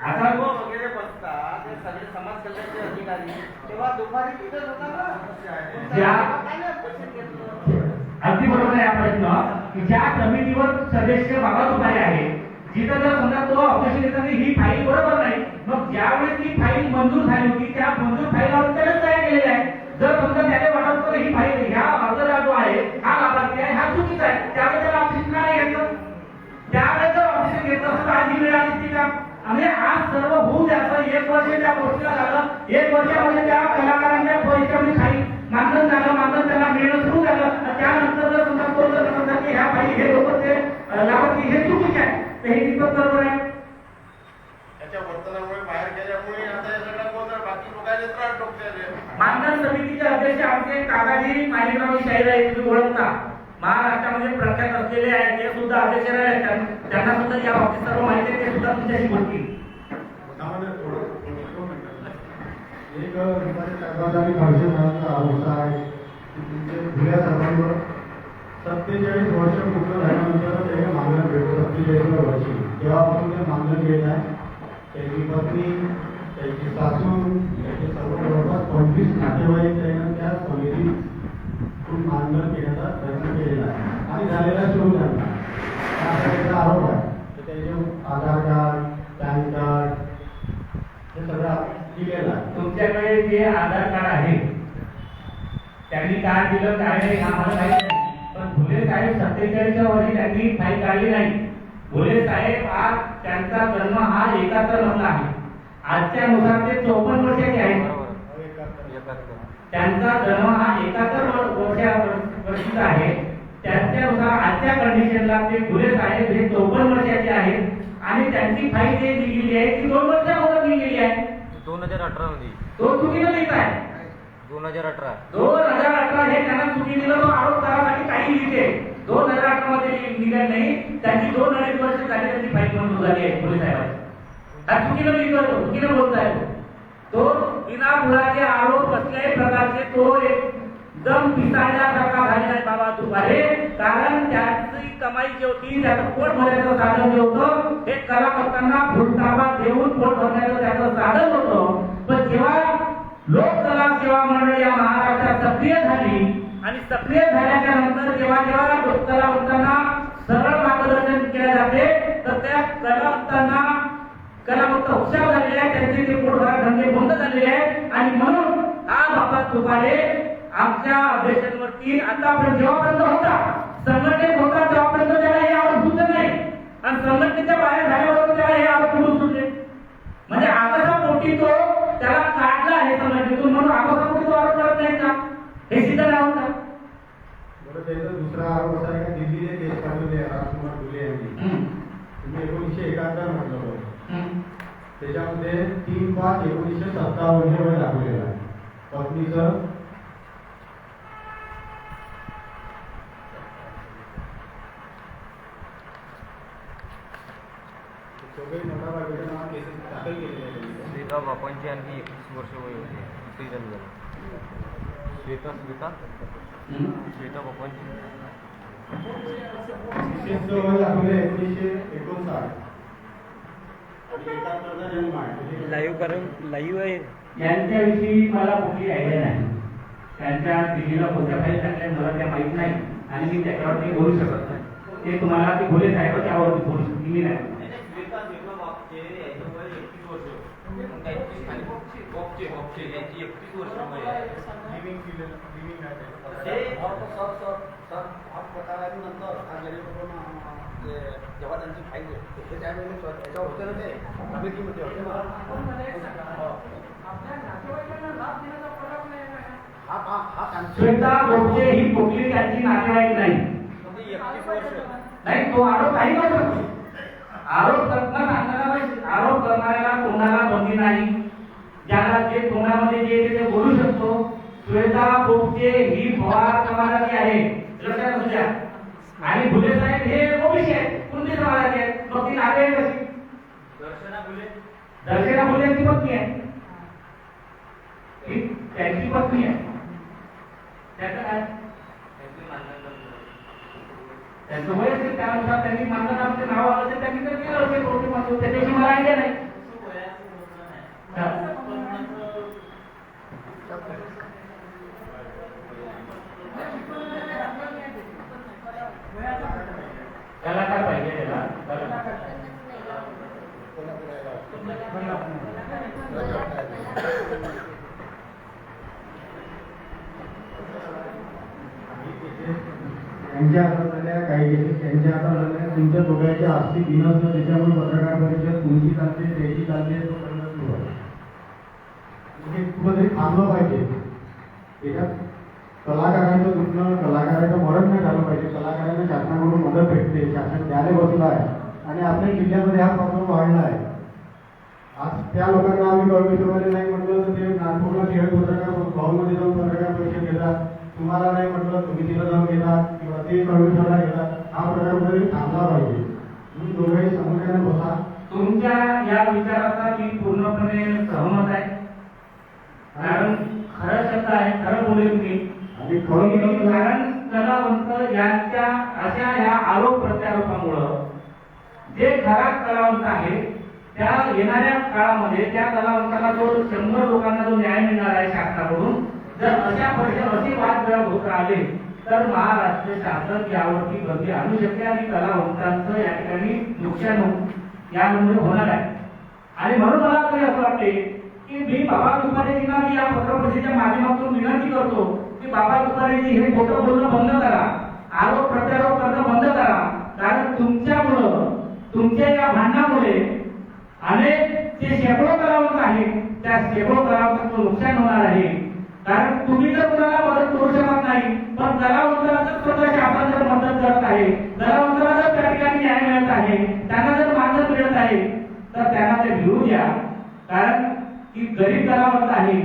आता वगैरे बसतात ते सगळे समाज कल्याणचे अधिकारी तेव्हा दुपारी तिथेच होता ना मग ज्या- तेव्हा काय नाही ऑब्जेक्शन घेतलं. अगदी बरोबर आहे हा प्रश्न की ज्या समितीवर सदस्य बाबा दुपारी आहे जिथं जर समजा तो ऑब्जेक्शन देताना ही फाईल बरोबर नाही मग ज्यावेळेस ती फाईल मंजूर झाली होती त्या मंजूर फाईलवर त्यालाच तयार केलेलं आहे. जर समजा त्याने वाटत होतं ही फाईल ह्या अर्जदार जो आहे हा लाभार्थी आहे हा चुकीचा आहे त्यावेळेस त्याला ऑब्जेक्शन का नाही घेतलं. त्यावेळेस जर ऑब्जेक्शन घेतलं असतं तर आज ही वेळ आली असती का. म्हणजे आज सर्व होऊ द्यायचं 1 वर्ष त्या गोष्टीला झालं 1 वर्षामध्ये त्या कलाकारांच्या पैशामध्ये काही मानधन झालं मानधन त्यांना मिळणं सुरू झालं आणि त्यानंतर जर समजा तो जर समजा की ह्या फाईल हे लोक ते लाभार्थी हे चुकीचे आहे तर हे कितपत बरोबर आहे. त्याच्या वर्तनामुळे बाहेर गेल्यामुळे आता या सगळ्या गोंधळ बाकी लोकांना त्रास डोक्याले. मानधन समितीचे अध्यक्ष आमचे काकाजी मालिकराव शाहीर आहे तुम्ही ओळखता महाराष्ट्रामध्ये प्रख्यात असलेले आहेत ते सुद्धा अध्यक्ष आहेत त्यांना सुद्धा या बाबतीत सर्व माहिती आहे ते सुद्धा तुमच्याशी बोलतील. त्यामध्ये एक दुपारी कागदाची भाषण करण्याचा अवस्था आहे की तुमचे खुल्या सर्वांवर 47 वर्ष पूर्ण झाल्यानंतर त्याने मागणं भेटतो 47व्या वर्षी तेव्हापासून ते मागणं घेत आहे. त्याची पत्नी त्याची सासू त्याचे सर्व जवळपास 25 नातेवाईक त्यानं त्या समितीतून मागणं घेण्याचा प्रयत्न केलेला आहे आणि झालेला सुरू झाला असा त्याचा आरोप आहे. तर त्याचे आधार कार्ड पॅन कार्ड हे सगळं दिलेलं आहे. तुमच्याकडे जे आधार कार्ड आहे त्यांनी काय दिलं काय नाही हा मला माहिती नाही पण भुले साहेब 47च्या वर्षी त्यांनी फाईल काढली नाही. भुले साहेब आज त्यांचा जन्म हा 71 मधला आहे. आजच्या नुसार ते 54 वर्षाचे आहेत. त्यांचा जन्म हा 71 वर्षीचा आहे. त्यांच्यानुसार आजच्या कंडिशनला ते भुले साहेब हे 54 वर्षाचे आहेत आणि त्यांची फाईल जे दिलेली आहे ती 2 वर्षावर दिलेली आहे. 2018 मध्ये तो चुकीनं लिहित आहे. 2018 2018 हे त्यांना चुकी दिलं तो आरोप करायसाठी काही लिहिते 2018 मध्ये निघाल नाही त्यांची 2-2.5 वर्ष झाली त्यांची फाईल मंजूर झाली आहे पोलीस साहेबांची. हा चुकीनं लिहितो तो चुकीनं बोलताय तो विनामुळाचे आरोप कसल्याही प्रकारचे तो एकदम पिसाळल्यासारखा झालेला आहे बाबा दुपारे कारण त्याची कमाई जी होती त्याचं पोट भरण्याचं साधन जे होतं हे कला करताना फुलताबा देऊन पोट भरण्याचं त्याचं साधन होतं. पण जेव्हा लोककला सेवा मंडळ या महाराष्ट्रात सक्रिय झाली आणि सक्रिय झाल्याच्या नंतर जेव्हा जेव्हा कलावंतांना सरळ मार्गदर्शन केले जाते तर त्या कलावंतांना कलावंत हुशार झालेले आहेत त्यांचे ते पोटभर धंदे बंद झालेले आहेत आणि म्हणून हा बाबा दुपारे आमच्या अध्यक्षांवरती आतापर्यंत जेव्हापर्यंत होता संघटनेत होता तेव्हापर्यंत त्याला हे आरोप सुचत नाही आणि संघटनेच्या बाहेर झाल्यावर त्याला हे आरोप पुढे सुटले म्हणजे आकाशा पोटी तो त्याला काढला आहे संघटनेतून म्हणून आकाशा पोटी तो आरोप करत नाही का हे सिद्ध नाही होत का. बरं त्याचा दुसरा आरोप असा आहे का दिल्लीने केस पाठवले राजकुमार डुले यांनी तुम्ही 1971 म्हटलं होतं त्याच्यामध्ये 3/5/1957 हे वय दाखवलेलं आहे. पत्नीचं सगळे नवरा बायकोच्या नावात केसेस दाखल केलेले आहेत. श्वेता बापांची आणखी 21 वर्ष वय होते ते जन्म झाला. श्वेता बापांची विशेष वय दाखवले 1959 आणि 71चा जन्म आहे. लाईव्ह आहे. यांच्याविषयी मला कुठली आयडिया नाही त्यांच्या दिल्लीला कोणत्या फाईल टाकल्या मला त्या माहीत नाही आणि मी त्याच्यावरती बोलू शकत नाही. ते तुम्हाला ते भोले साहेब त्यावरती बोलू शकतो मी नाही. जेव्हा त्यांची फाईल होते त्यावेळेस त्याच्या होते ना ते कमिटीमध्ये होते ना श्वेता गोपचे ही कुठली त्यांची नातेवाईक नाही नाही तो आरोप काही नसतो आरोप करणाऱ्याला कोणाला बंदी नाही ज्याला जे तोंडामध्ये जे येते ते बोलू शकतो. श्वेता पोपटे ही पवार समाजाची आहे, लक्षात असू द्या. आणि फुले साहेब हे ओबीसी आहेत, कुणबी समाजाचे आहेत. मग ती नाते आहे कशी? दर्शना फुलेंची पत्नी आहे, ही त्यांची पत्नी आहे. त्याचं काय? त्यांचं वय असेल त्यानुसार त्यांनी मानधनाचे नाव आलं तर त्यांनी तर केलं असेल कोर्टामध्ये, त्याच्याशी मला आयडिया नाही. त्याला काय पाहिजे त्याला त्यांच्या हातात झाल्या काही केसेस त्यांच्या हातात झाल्या. तुमच्या दोघांची आर्थिक विनस त्याच्यामुळे पत्रकार परिषद तुमची चालते त्याची चालते तो पर्यंत सुरू आहे. म्हणजे कुठंतरी थांबलं पाहिजे. त्याच्यात कलाकारांचं दुखणं, कलाकारांचं मरण नाही झालं पाहिजे. कलाकारांना शासनाकडून मदत भेटते, शासन द्यायला बसलं आहे आणि आपल्या जिल्ह्यामध्ये हा प्रॉब्लेम वाढला आहे. आज त्या लोकांना आम्ही परमेश्वरमध्ये नाही म्हटलं तर ते नागपूरला खेळ पत्रकार भवनमध्ये जाऊन पत्रकार परिषद घेतात. तुम्हाला नाही म्हटलं तुम्ही तिला जाऊन घेतात किंवा ते परमेश्वरला घेतात. हा प्रकार कुठेतरी थांबला पाहिजे. तुम्ही दोघेही समोरच्याने बसा. तुमच्या या विचाराचा मी पूर्णपणे सहमत आहे. कारण खरं शब्द आहे, खरं बोलेल मी. कारण कलावंत यांच्या अशा या आरोप प्रत्यारोपामुळं जे खराब कलावंत आहे त्या येणाऱ्या काळामध्ये त्या कलावंताला जो 100 लोकांना जो न्याय मिळणार आहे शासनाकडून, जर अशा परिषद अशी वादविवाद होत राहिले तर महाराष्ट्र शासन यावरती बंदी आणू शकते आणि कलावंतांचं या ठिकाणी नुकसान यामुळे होणार आहे. आणि म्हणून मला तरी असं वाटते की मी बाबा दुपारेजींना मी या पत्रपरिषदेच्या माध्यमातून विनंती करतो की बाबा दुपारेजी हे खोटं बोलणं बंद करा, आरोप प्रत्यारोप करणं बंद करा. कारण तुमच्यामुळं, तुमच्या या भांडणामुळे अनेक जे शेकडो कलावंत आहेत त्या शेकडो कलावंतांचं नुकसान होणार आहे. कारण तुम्ही तर कुणाला मदत करू शकत नाही, पण कलावंताला जर स्वतः शासन जर मदत करत आहे, कलावंताला जर त्या ठिकाणी न्याय मिळत आहे, त्यांना जर मानधन मिळत आहे तर त्यांना ते मिळू द्या. कारण की गरीब कलावंत आहे,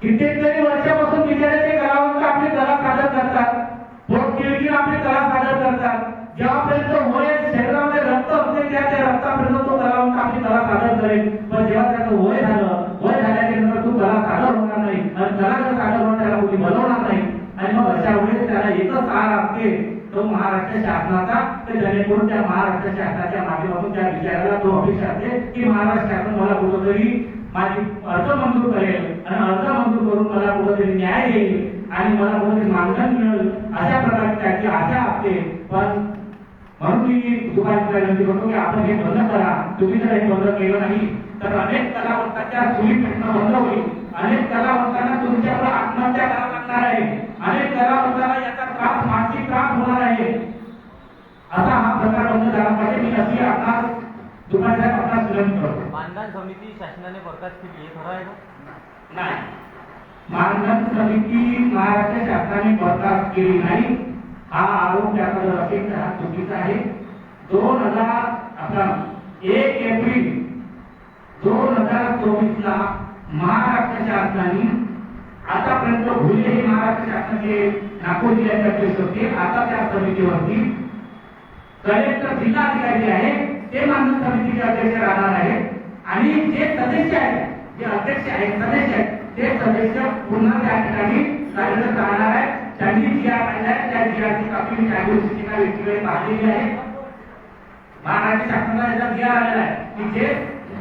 कित्येक वर्षापासून बिचारे ते कलावंत आपली कला सादर करतात, पोट तिळकीन आपली कला सादर करतात. जेव्हापर्यंत वय शरीरामध्ये रक्त असते त्या रक्तापर्यंत तो कलावंत आपली कला सादर करेल. पण जेव्हा त्याचं वय झालं, वय झाल्याच्या नंतर तू कला सादर होणार नाही आणि कला जर सादर होणार त्याला कोणी बनवणार नाही. आणि मग अशा वेळेस त्याला एकच सहारा असते तो महाराष्ट्र शासनाचा. तर जेणेकरून त्या महाराष्ट्र शासनाच्या माध्यमातून त्या विचाराला तो अपेक्षा असते की महाराष्ट्र शासन मला कुठंतरी माझी अर्ज मंजूर करेल आणि अर्ज मंजूर करून मला कुठंतरी न्याय देईल आणि मला कुठंतरी मानधन मिळेल, अशा प्रकारची त्याची आशा असते. पण म्हणून मी दुकानला विनंती करतो की आपण हे बंद करा. तुम्ही जर हे बंद केलं नाही तर अनेक कलावंतांच्या चुली पेटणं बंद होईल. अनेक कलावंतांना तुमच्याकडे आत्महत्या करावं लागणार आहे. अनेक कलावंतांना याचा त्रास, मानसिक त्रास होणार आहे. असा हा प्रकार बंद झाला पाहिजे. मी अशी आपणास दुकानदार आपणास विनंती करतो. मानधन समिती शासनाने बरखास्त केली हे खरं आहे का? नाही, मानधन समिती महाराष्ट्र शासनाने बरखास्त केली नाही. हा आरोप त्याकडे असेल तर हा चुकीचा आहे. 1 एप्रिल 2024 ला महाराष्ट्र शासनाने आतापर्यंत भुले हे महाराष्ट्र शासनाचे नागपूर जिल्ह्याचे अध्यक्ष होते. आता त्या समितीवरती कलेक्टर जिल्हाधिकारी आहे ते मानधन समितीचे अध्यक्ष राहणार आहेत. आणि जे सदस्य आहेत, जे अध्यक्ष आहेत, सदस्य आहेत, ते सदस्य पुन्हा त्या ठिकाणी कार्यरत राहणार आहेत. त्यांनी जी आर पाहिला आहे त्या जी कापी न्यायमूर्तीच्या व्यक्तीकडे पाहिलेली आहे. महाराष्ट्र शासनाला याचा जी आर आलेला आहे की जे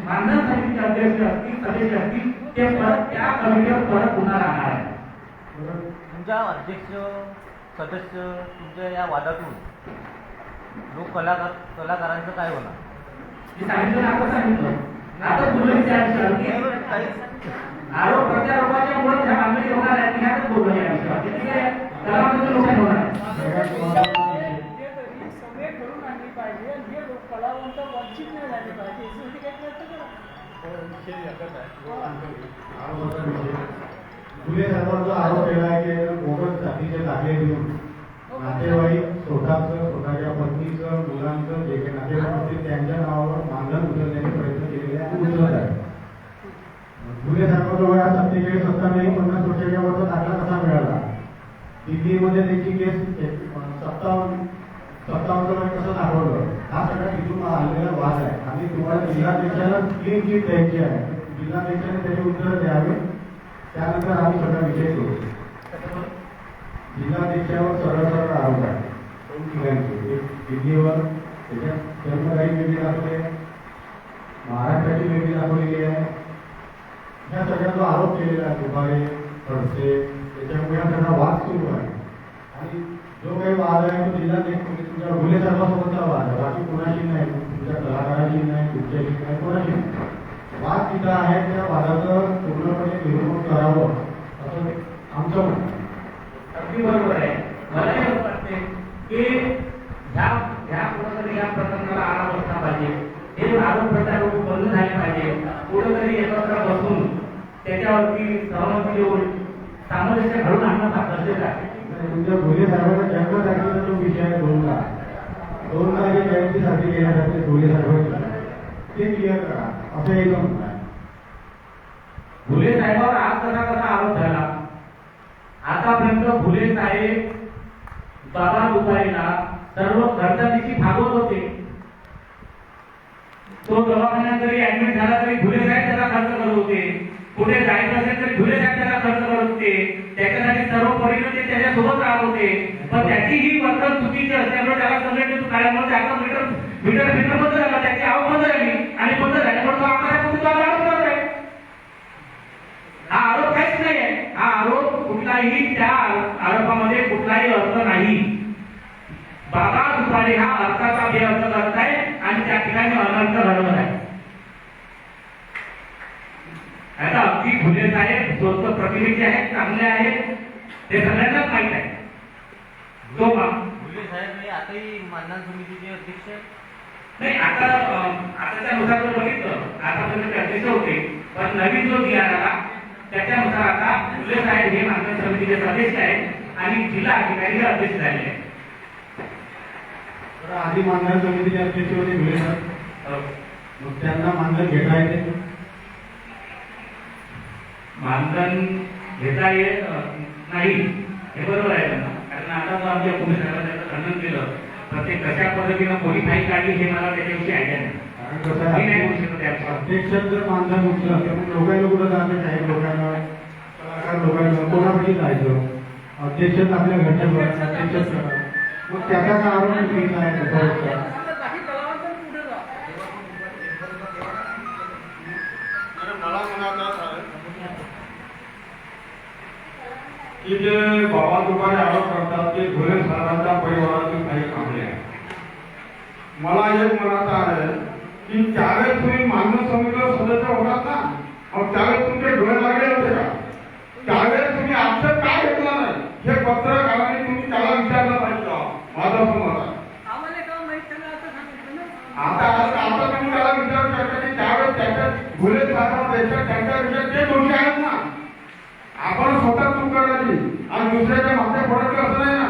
मानधन समितीचे अध्यक्ष असतील, सदस्य असतील, ते परत त्या कमिटीवर परत पुन्हा राहणार आहे. तुमच्या अध्यक्ष सदस्य तुमच्या या वादातून लोक कलाकारांचं काय होणार? सांगितलं ना, आता सांगितलं. आता तुला आरोप प्रत्यारोपाच्या मुळे ज्या मागणी होणार आहे त्यातच बोलणं या विषयावर. ठीक आहे, कलावंतांचं नुकसान होणार आहे. सगळे करून आणली पाहिजे आणि हे कलावंत वंचित नाही झाले पाहिजे याच्यासाठी काही प्रयत्न करा. फुले साहेबांचा आरोप केला आहे की बोगस जातीचे दाखले देऊन नातेवाईक स्वतःच्या पत्नीचं, मुलांचं जे काही नातेवाईक असतील त्यांच्या नावावर मानधन उचलण्याचे प्रयत्न केलेले आहे, उचलत आहे. फुले साहेबांचा वय 47 असतानाही 50 वर्षाच्या वरचा दाखला कसा मिळाला? दिल्लीमध्ये त्यांची केस 57 वय कसं दाखवलं? हा सगळा तिथून आलेला वाद आहे आणि तुम्हाला जिल्हाध्यक्षाला क्लीन चिट द्यायची आहे. जिल्हाध्यक्षाने त्याचे उत्तर द्यावे, त्यानंतर आम्ही सगळा विषय करू. जिल्हाध्यक्षावर सरळ आरोप आहे 2 ठिकाणचे. एक दिल्लीवर, त्याच्यात जन्मदायी वेगळी दाखवली आहे, महाराष्ट्राची वेगळी दाखवलेली आहे. ह्या सगळ्या जो आरोप केलेला आहे दुपारे खडसे, त्याच्यामुळे हा सगळा वाद सुरू आहे. आणि जो काही वाद आहे तो जिल्हाध्यक्ष तुमच्या भुले सर्वांसोबतचा वाद आहे, बाकी कोणाशी नाही, तुमच्या कलाकाराशी नाही, तुमच्याशी नाही, कोणाशी नाही. वाद तिथं आहे, त्या वादाचं पूर्णपणे निर्मूलन करावं असं आमचं म्हणणं आहे. अगदी बरोबर आहे. मला हे वाटते की ह्या कुठंतरी या प्रकरणाला आळा बसला पाहिजे. हे आरोप प्रत्यारोप बंद झाले पाहिजे. कुठंतरी एकत्र बसून त्याच्यावरती सहमती देऊन सामंजस्य घडून आणणं फार गरजेचं आहे. तुमच्या भुले साहेबांचा जन्मतारखेचा जो विषय आहे 2ला जे जयंतीसाठी केल्या जाते भुले साहेबांची, ते क्लिअर करा असं एकच म्हणणं आहे. भुले साहेबांवर आज कसा आरोप झाला? आतापर्यंत भुले साहेब बाबा दुपारीला सर्व खर्चाची भागवत होते. तो दवाखान्यात जरी ऍडमिट झाला तरी भुले साहेब त्याला खर्च करत होते. कुठे जायचं असेल तरी भुले साहेब त्याला खर्च करत होते. त्याच्यासाठी सर्व परिणाम ते त्याच्यासोबत राहत होते. पण त्याची ही वर्तन चुकीची असल्यामुळे त्याला संघटनेतून काढल्यामुळे त्याचा मीटर बंद झाला, त्याची आवक बंद झाली आणि बंद झाल्यामुळे तो आपल्याला आरोप करत आहे. हा आरोप काहीच नाही आहे. हा आरोप कुठलाही, त्या आरोपामध्ये कुठलाही अर्थ नाही. बाबा दुपारी हा अर्थाचा अर्थ करत आहे आणि त्या ठिकाणी अनर्थ घडवत आहे. आता अगदी भुले साहेब स्वस्त प्रतिनिधी आहेत, चांगले आहेत, ते सगळ्यांनाच माहित आहे. भुले साहेब हे आताही मानधन समितीचे अध्यक्ष आहेत. नाही, आताच्या नुसार जर बघितलं, आतापर्यंत ते अध्यक्ष होते, पण नवीन जो जी आला त्याच्यानुसार आता भुले साहेब हे मानधन समितीचे अध्यक्ष आहेत आणि जिल्हा अधिकारी हे अध्यक्ष झाले आहेत. आधी मानधन समितीचे अध्यक्ष होते भुले साहेब, मग त्यांना मानधन घेता येते? मानधन घेता येत नाही हे बरोबर आहे त्यांना. कारण आता जर आमच्या पोलीस त्याचं खंडन केलं तर ते कशा पद्धतीनं कोणी फाईल काढली हे मला त्याच्याविषयी आयडिया नाही. अध्यक्ष जर मानधन उठलं तर मग लोकांना कुठं जायचं? काही लोकांना, कलाकार लोकांना कोणाकडे जायचं? अध्यक्षच आपल्या घरच्या अध्यक्षच करा. मग त्याचा का आरोप चुकीचा आहे? मला म्हणायचं की जे बाबा दुपारी आरोप करतात ते भुले साहेबांच्या परिवारातील काही कामले आहे. मला एक म्हणायचं आहे की त्यावेळेस तुम्ही मानधन समितीवर सदस्य होतात ना, मग त्यावेळेस तुमचे डोळे लागले होते का? त्यावेळेस तुम्ही आमचं काय घेतलं नाही हे पत्रकारांनी तुम्ही त्याला विचारलं पाहिजे. माझा समज आहे. आता तुम्ही त्याला विचारू शकता की त्यावेळेस त्याच्या भुले साहेबांपेक्षा त्यांच्यापेक्षा ते दोषी आहेत ना. आपण स्वतः चूक करायची आणि दुसऱ्याच्या मागे पडायचं असं नाही ना.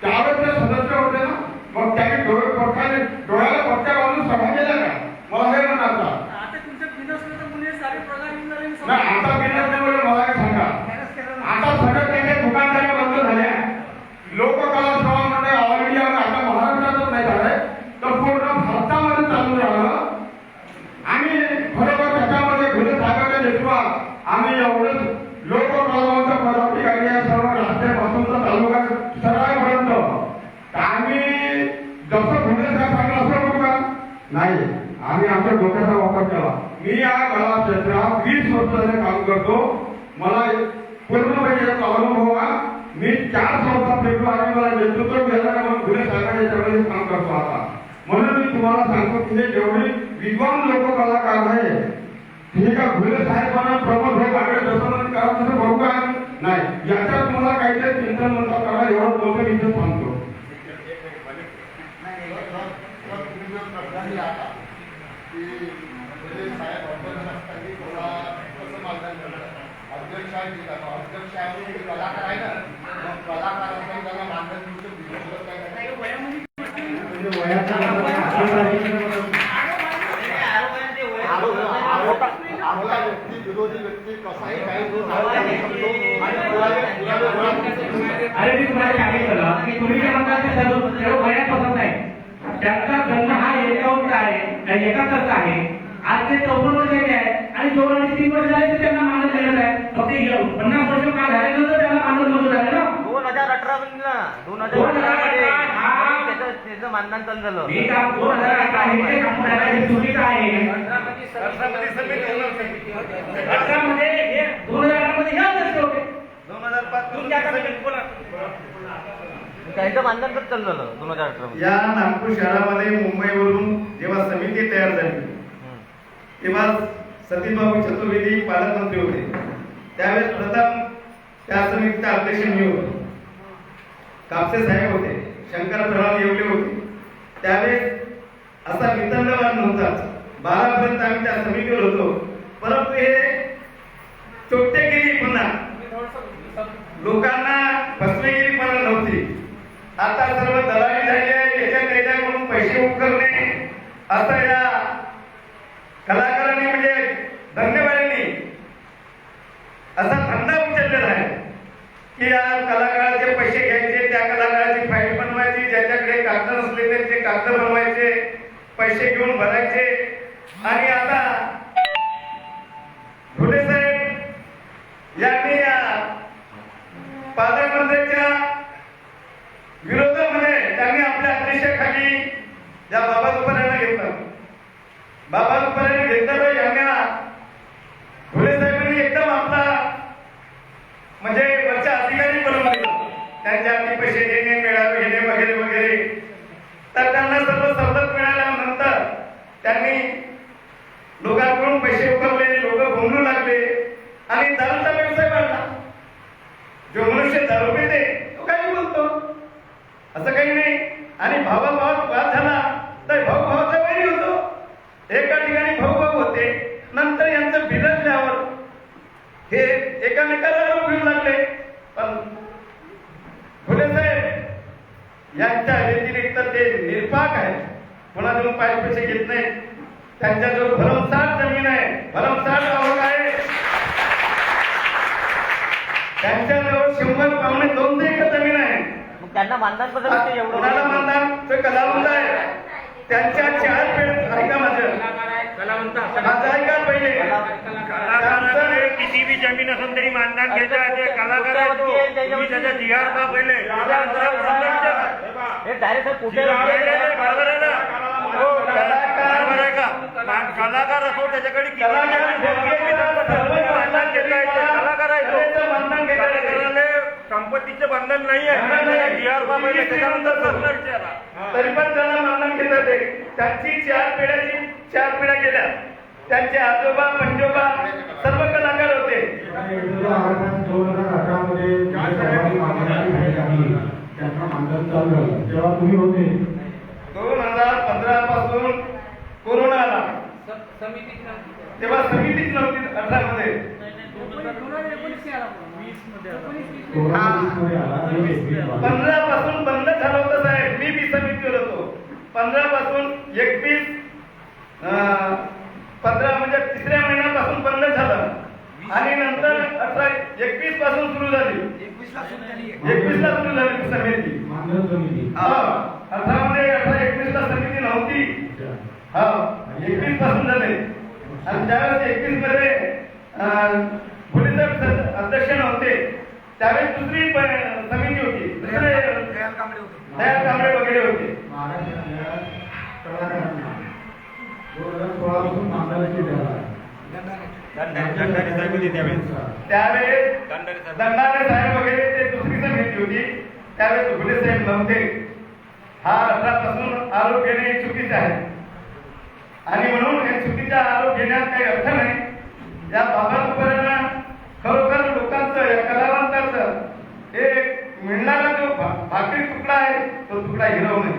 त्यावेळेस ते सदस्य होते ना, मग त्यांनी डोळ्याला पट्ट्या बांधून सभा केल्या का? मला हे म्हणायचं नाही. आता बिनसल्यामुळे मला हे सांगा, आता सगळं त्यांच्या दुकानदारी बंद झाल्या. लोककला सभा मंडळ ऑल इंडियावर आता महाराष्ट्रातच नाही झालंय तर पूर्ण भारतामध्ये चालू राहिलं. आणि खरोखर त्याच्यामध्ये भुले साहेबांच्या नेतृत्वात आम्ही एवढंच लोककलावांचा पदाधिकारी या सर्व राष्ट्रीयपासून तर तालुका सरायपर्यंत आम्ही जसं भुले साहेब सांगलं असं करू का? नाही, आम्ही आमच्या डोक्याचा वापर केला. मी या कला क्षेत्रात 20 वर्ष झाले काम करतो. मला पूर्णपणे याचा अनुभव आहे. मी 4 फेब्रुवारीला नेतृत्व केलं म्हणून भुले साहेबांच्या याच्यामध्ये काम करतो आता. म्हणून मी तुम्हाला सांगतो की जेवढी विद्वान लोक कलाकार आहे ठीक आहे, भुले साहेबांना प्रमोद भाऊ आगळे जसं करा तसं बघू का? नाही, याच्यात तुम्हाला काहीतरी चिंतन म्हणता करा एवढं बोलतो मी इथे सांगतो. कलाकार आहे ना, कलाकार असेल त्याला मानधन वयाचा विरोधी व्यक्ती कसाही काही जो आणि अरे मी तुम्हाला सांगितलं की तुम्ही जे म्हणता ते सर्व खऱ्या पसंत आहे. त्यांचा जन्म हा एकावरचा आहे, एकाचा आहे. आज ते 54 वर्षाचे आहे आणि 2 आणि 3 वर्ष झाले तर त्यांना मानद देण्यात आहे. फक्त 50 वर्ष का झाल्यानंतर त्यांना मानद मंजूर झालं ना. 2018 मधला 2018 हा त्याचं मानधन चालू झालं. मी का 2018 हे जे समुदायाला हे चुकीचं आहे. 18 मध्ये हे 2018 मध्ये हे अध्यक्ष होते. 2005 तुमच्या कमिटीत बोला. त्यांचं मानधन कसं चालू झालं 2018 मध्ये. या नागपूर शहरामध्ये मुंबईवरून जेव्हा समिती तयार झाली तेव्हा सतीशबाबू चतुर्वेदी पालकमंत्री होते. त्यावेळेस प्रथम त्या समितीचा अध्यक्ष मी होतो. कापसे साहेब होते, शंकरराव येवले होते. त्यावेळेस असा वितंडवाद नव्हताच. 12 पर्यंत आम्ही त्या समितीवर होतो. परंतु हे चोट्टेगिरी पुन्हा लोकांना फसवेगिरीपणा नव्हती. आता सर्व दलाली झाली आहे. याच्याकडून पैसे उकरणे असं या कलाकारांनी म्हणजे धन्यवादांनी असा धंदा उचललेला आहे की या कलाकाराचे पैसे घ्यायचे, त्या कलाकाराची फाईल बनवायची, ज्याच्याकडे कागद नसले त्याचे कागद बनवायचे, पैसे घेऊन भरायचे. आणि आता घुले साहेब यांनी पालकमंत्र्यांच्या विरोधामध्ये त्यांनी आपल्या अध्यक्षाखाली या बाबा दुपाऱ्यांना घेतलं. बाबा दुपाऱ्यांना घेतलं यांना घुले साहेबांनी एकदम आपला म्हणजे वरच्या अधिकारी बनवून दिलं. त्यांच्या हाती पैसे देणे, मिळावे घेणे वगैरे वगैरे. तर त्यांना सर्व सवलत मिळाल्यानंतर त्यांनी लोकांकडून पैसे उकरले, लोक घुमू लागले आणि दारूचा व्यवसाय वाढला. जो मनुष्य दारू पिते तो काही बोलतो, असं काही नाही. आणि भावाभावात वाद झाला तर भाऊ भावाचा वैरी होतो. एका ठिकाणी भाऊ भाऊ होते, नंतर यांचं बिघडल्यावर हे एकामेकाला आरोप घेऊ लागले. पण घुले साहेब यांच्या व्यतिरिक्त ते निरपाक आहेत, कोणाकडून पैसे घेत नाहीत. त्यांच्याजवळ भरमसाठ जमीन आहे, भरमसाठ आवक आहे. त्यांच्याजवळ 100 पावणे 200 एकर जमीन आहे. मग त्यांना मानधन कसं भेटते एवढं. कोणाला मानधन? ते कलावंत आहे. त्यांच्या 4 पेढ ऐका माझं ऐका पहिले. किती बी जमीन असेल तरी मानधन घ्यायचं. ते कलाकार आहे तो. तुम्ही त्याच्या जिहार पहा पहिले. हे डायरेक्ट कुठे बरोबर आहे ना. हो, बरोबर आहे का. कलाकार असो त्याच्याकडे किती मानधन घेता येते. कलाकार आहे तो. कलाकाराला संपत्तीचं बंधन नाही आहे. जिहार पहा पहिले, त्याच्यानंतर प्रश्न विचारा. तरी पण त्यांना मानधन घेतात. त्यांची 4 पिढ्या गेल्या. त्यांचे आजोबा पंजोबा सर्व कलाकार होते. 2018 मध्ये त्यांना मानधन चालू झालं तेव्हा तुम्ही होते. 2015 पासून कोरोना आला तेव्हा समितीच नव्हती. 18 मध्ये कोरोना 20 मध्ये आला आणि 21 मध्ये. 15 पासून बंद झालं होतं साहेब. मी बी समितीवर होतो. 15 पासून 21 15 म्हणजे 3ऱ्या महिन्यापासून बंद झालं आणि नंतर 21 पासून सुरू झाली. 21 ला सुरू झाली समिती. मानधन समिती 18 मध्ये 21 ला समिती नव्हती. 21 पासून झाले. आणि ज्यावेळेस 21 मध्ये घुले साहेब अध्यक्ष नव्हते त्यावेळेस दुसरी समिती होती. दुसरे दयाल कांबळे वगैरे होते. महाराष्ट्रातल्या कलाकारांना 2016 पासून मानधनाची त्यावेळेस दंडारे साहेब वगैरे ते दुसरी समिती होती. त्यावेळेस घुले साहेब नव्हते. हा 18 पासून आरोप घेणे चुकीचे आहे आणि म्हणून हे चुकीचा आरोप घेण्यात काही अर्थ नाही. या बाबा दुपाऱ्यांना खरोखर लोकांचं या कलावंताचं हे मिळणारा जो भाकरी तुकडा आहे तो तुकडा हिरवणे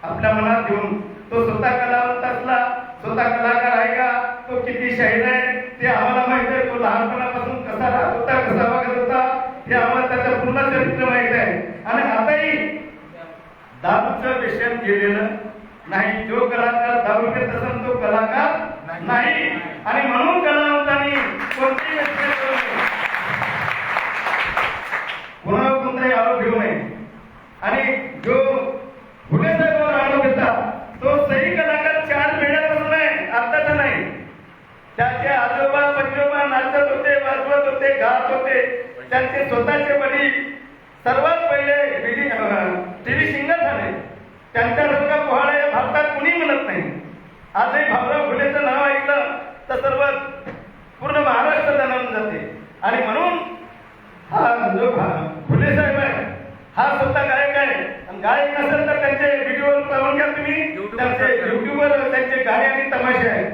आपल्या मनात घेऊन. तो स्वतः कलावंत असला, स्वतः कलाकार आहे का, तो किती शाहीर आहे ते आम्हाला माहित आहे. तो लहानपणापासून कसा राहत होता, कसा वागत होता हे आम्हाला त्याचं पूर्ण चरित्र माहित आहे. आणि आताही दारूचं व्यसन गेलेलं नाही. जो कलाकार दारू घेत असेल तो कलाकार नाही. आणि म्हणून कलावंतांनी कोणावर कोणताही आरोप घेऊ नये आणि जो फुले साहेबांवर आरोप घेतात तो सही कलाकार 4 पिढ्यापासून आहे, आत्ताचा नाही. त्याचे आजोबा पंजोबा नाचत होते, वाजवत होते, गात होते. त्यांचे स्वतःचे वडील सर्वात पहिले टीव्ही सिंगर झाले. त्यांच्यासारखा पोहाडा या भारतात कुणी म्हणत नाही. आजही भाऊराव फुलेचं नाव ऐकलं तर सर्व पूर्ण महाराष्ट्र दणावून जाते. आणि म्हणून हा जो फुले साहेब आहे हा स्वतः गायक आहे. आणि गायक नसेल तर त्यांचे व्हिडिओ पाहून घ्या तुम्ही. त्यांचे युट्यूबवर त्यांचे गाणे आणि तमाशे आहेत.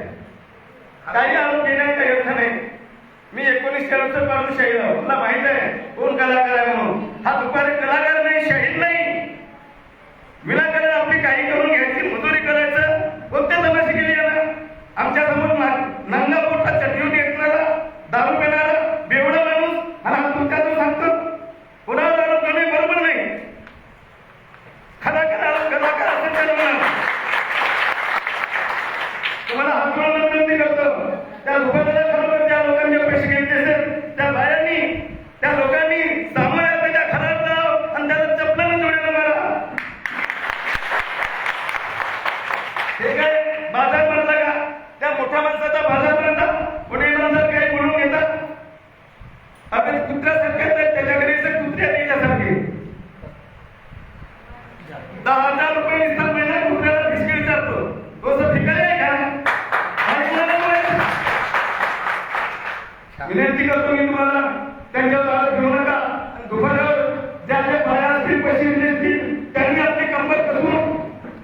काही आरोप घेण्यात काही अर्थ नाही. मी 19 वर्ष पासून शहीद आहो. तुला माहित आहे कोण कलाकार आहे म्हणून. हा दुपारी कलाकार नाही, शहीद नाही. विनाकारण आपली काही करून घ्यायची, मजुरी करायचं. कोणत्या तमाशे केली याला? आमच्या समोर नंगा पोटात चटणी घेतणारा, दारू पिणारा बेवडा माणूस आणि हा तुमच्या तो सांगतो कोणावर आरोप घेणे बरोबर नाही. कलाकार असेल तर तुम्हाला हात जोडून विनंती करतो. त्या दुकानाला खरोखर त्या लोकांचे पैसे घेतले असेल त्या बायांनी त्या लोकांनी सामोऱ्या त्याच्या घरात जाव आणि त्याला चपलानं जोड्यानं मारा. हे काय बाजार म्हणता का? त्या मोठ्या माणसाचा बाजार म्हणता. पुणे माणसात काही बोलून घेतात. आपण कुत्र्यासारखे आहेत त्याच्या घरी कुत्र्या त्याच्यासारखे 10,000 रुपये निघतात महिना कुत्र्याला बिस्किट विचारतो. तो असं ठिकाणी आहे का? विनंती करतो मी तुम्हाला त्यांच्यावर आरोप घेऊ नका. दुपारावर ज्या ज्या बाया असतील पैसे दिले असतील त्यांनी आपली कंबर कसून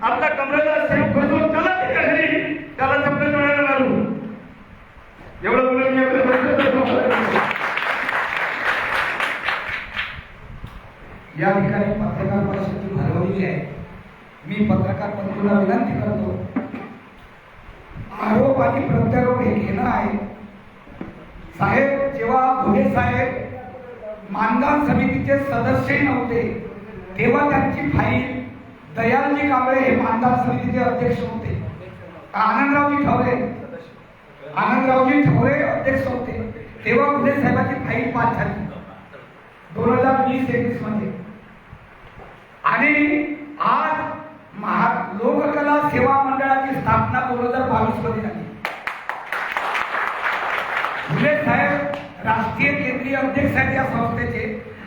आपल्या कमरेला सेव कसून चला त्याच्या घरी त्याला चपल जोडायला मारू. एवढं बोलून मी आपल्या या ठिकाणी पत्रकार परिषद भरवलेली आहे. मी पत्रकार बंधूंना विनंती करतो आरोप आणि प्रत्यारोप हे घेणं आहे. साहेब जेव्हा भुले साहेब मानधन समितीचे सदस्यही नव्हते तेव्हा त्यांची फाईल दयालजी कांबळे हे मानधन समितीचे अध्यक्ष होते. आनंदरावजी ठवरे अध्यक्ष होते. तेव्हा भुले साहेबांची फाईल पास झाली 2020-21 मध्ये. आणि आज लोककला सेवा मंडळाची स्थापना 2022 मध्ये झाली. फुले साहेब राष्ट्रीय केंद्रीय अध्यक्ष आहेत या संस्थेचे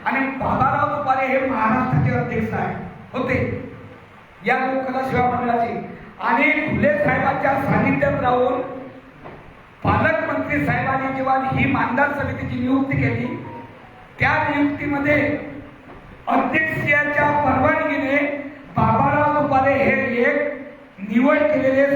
आणि बाबाराव तुपारे हे महाराष्ट्राचे अध्यक्ष होते या लोककला सेवा मंडळाचे. आणि फुले साहेबांच्या सानिध्यात राहून पालकमंत्री साहेबांनी जेव्हा ही मानधन समितीची नियुक्ती केली त्या नियुक्तीमध्ये अध्यक्षाच्या परवानगीने बाबाराव तुपारे हे एक निवड केलेले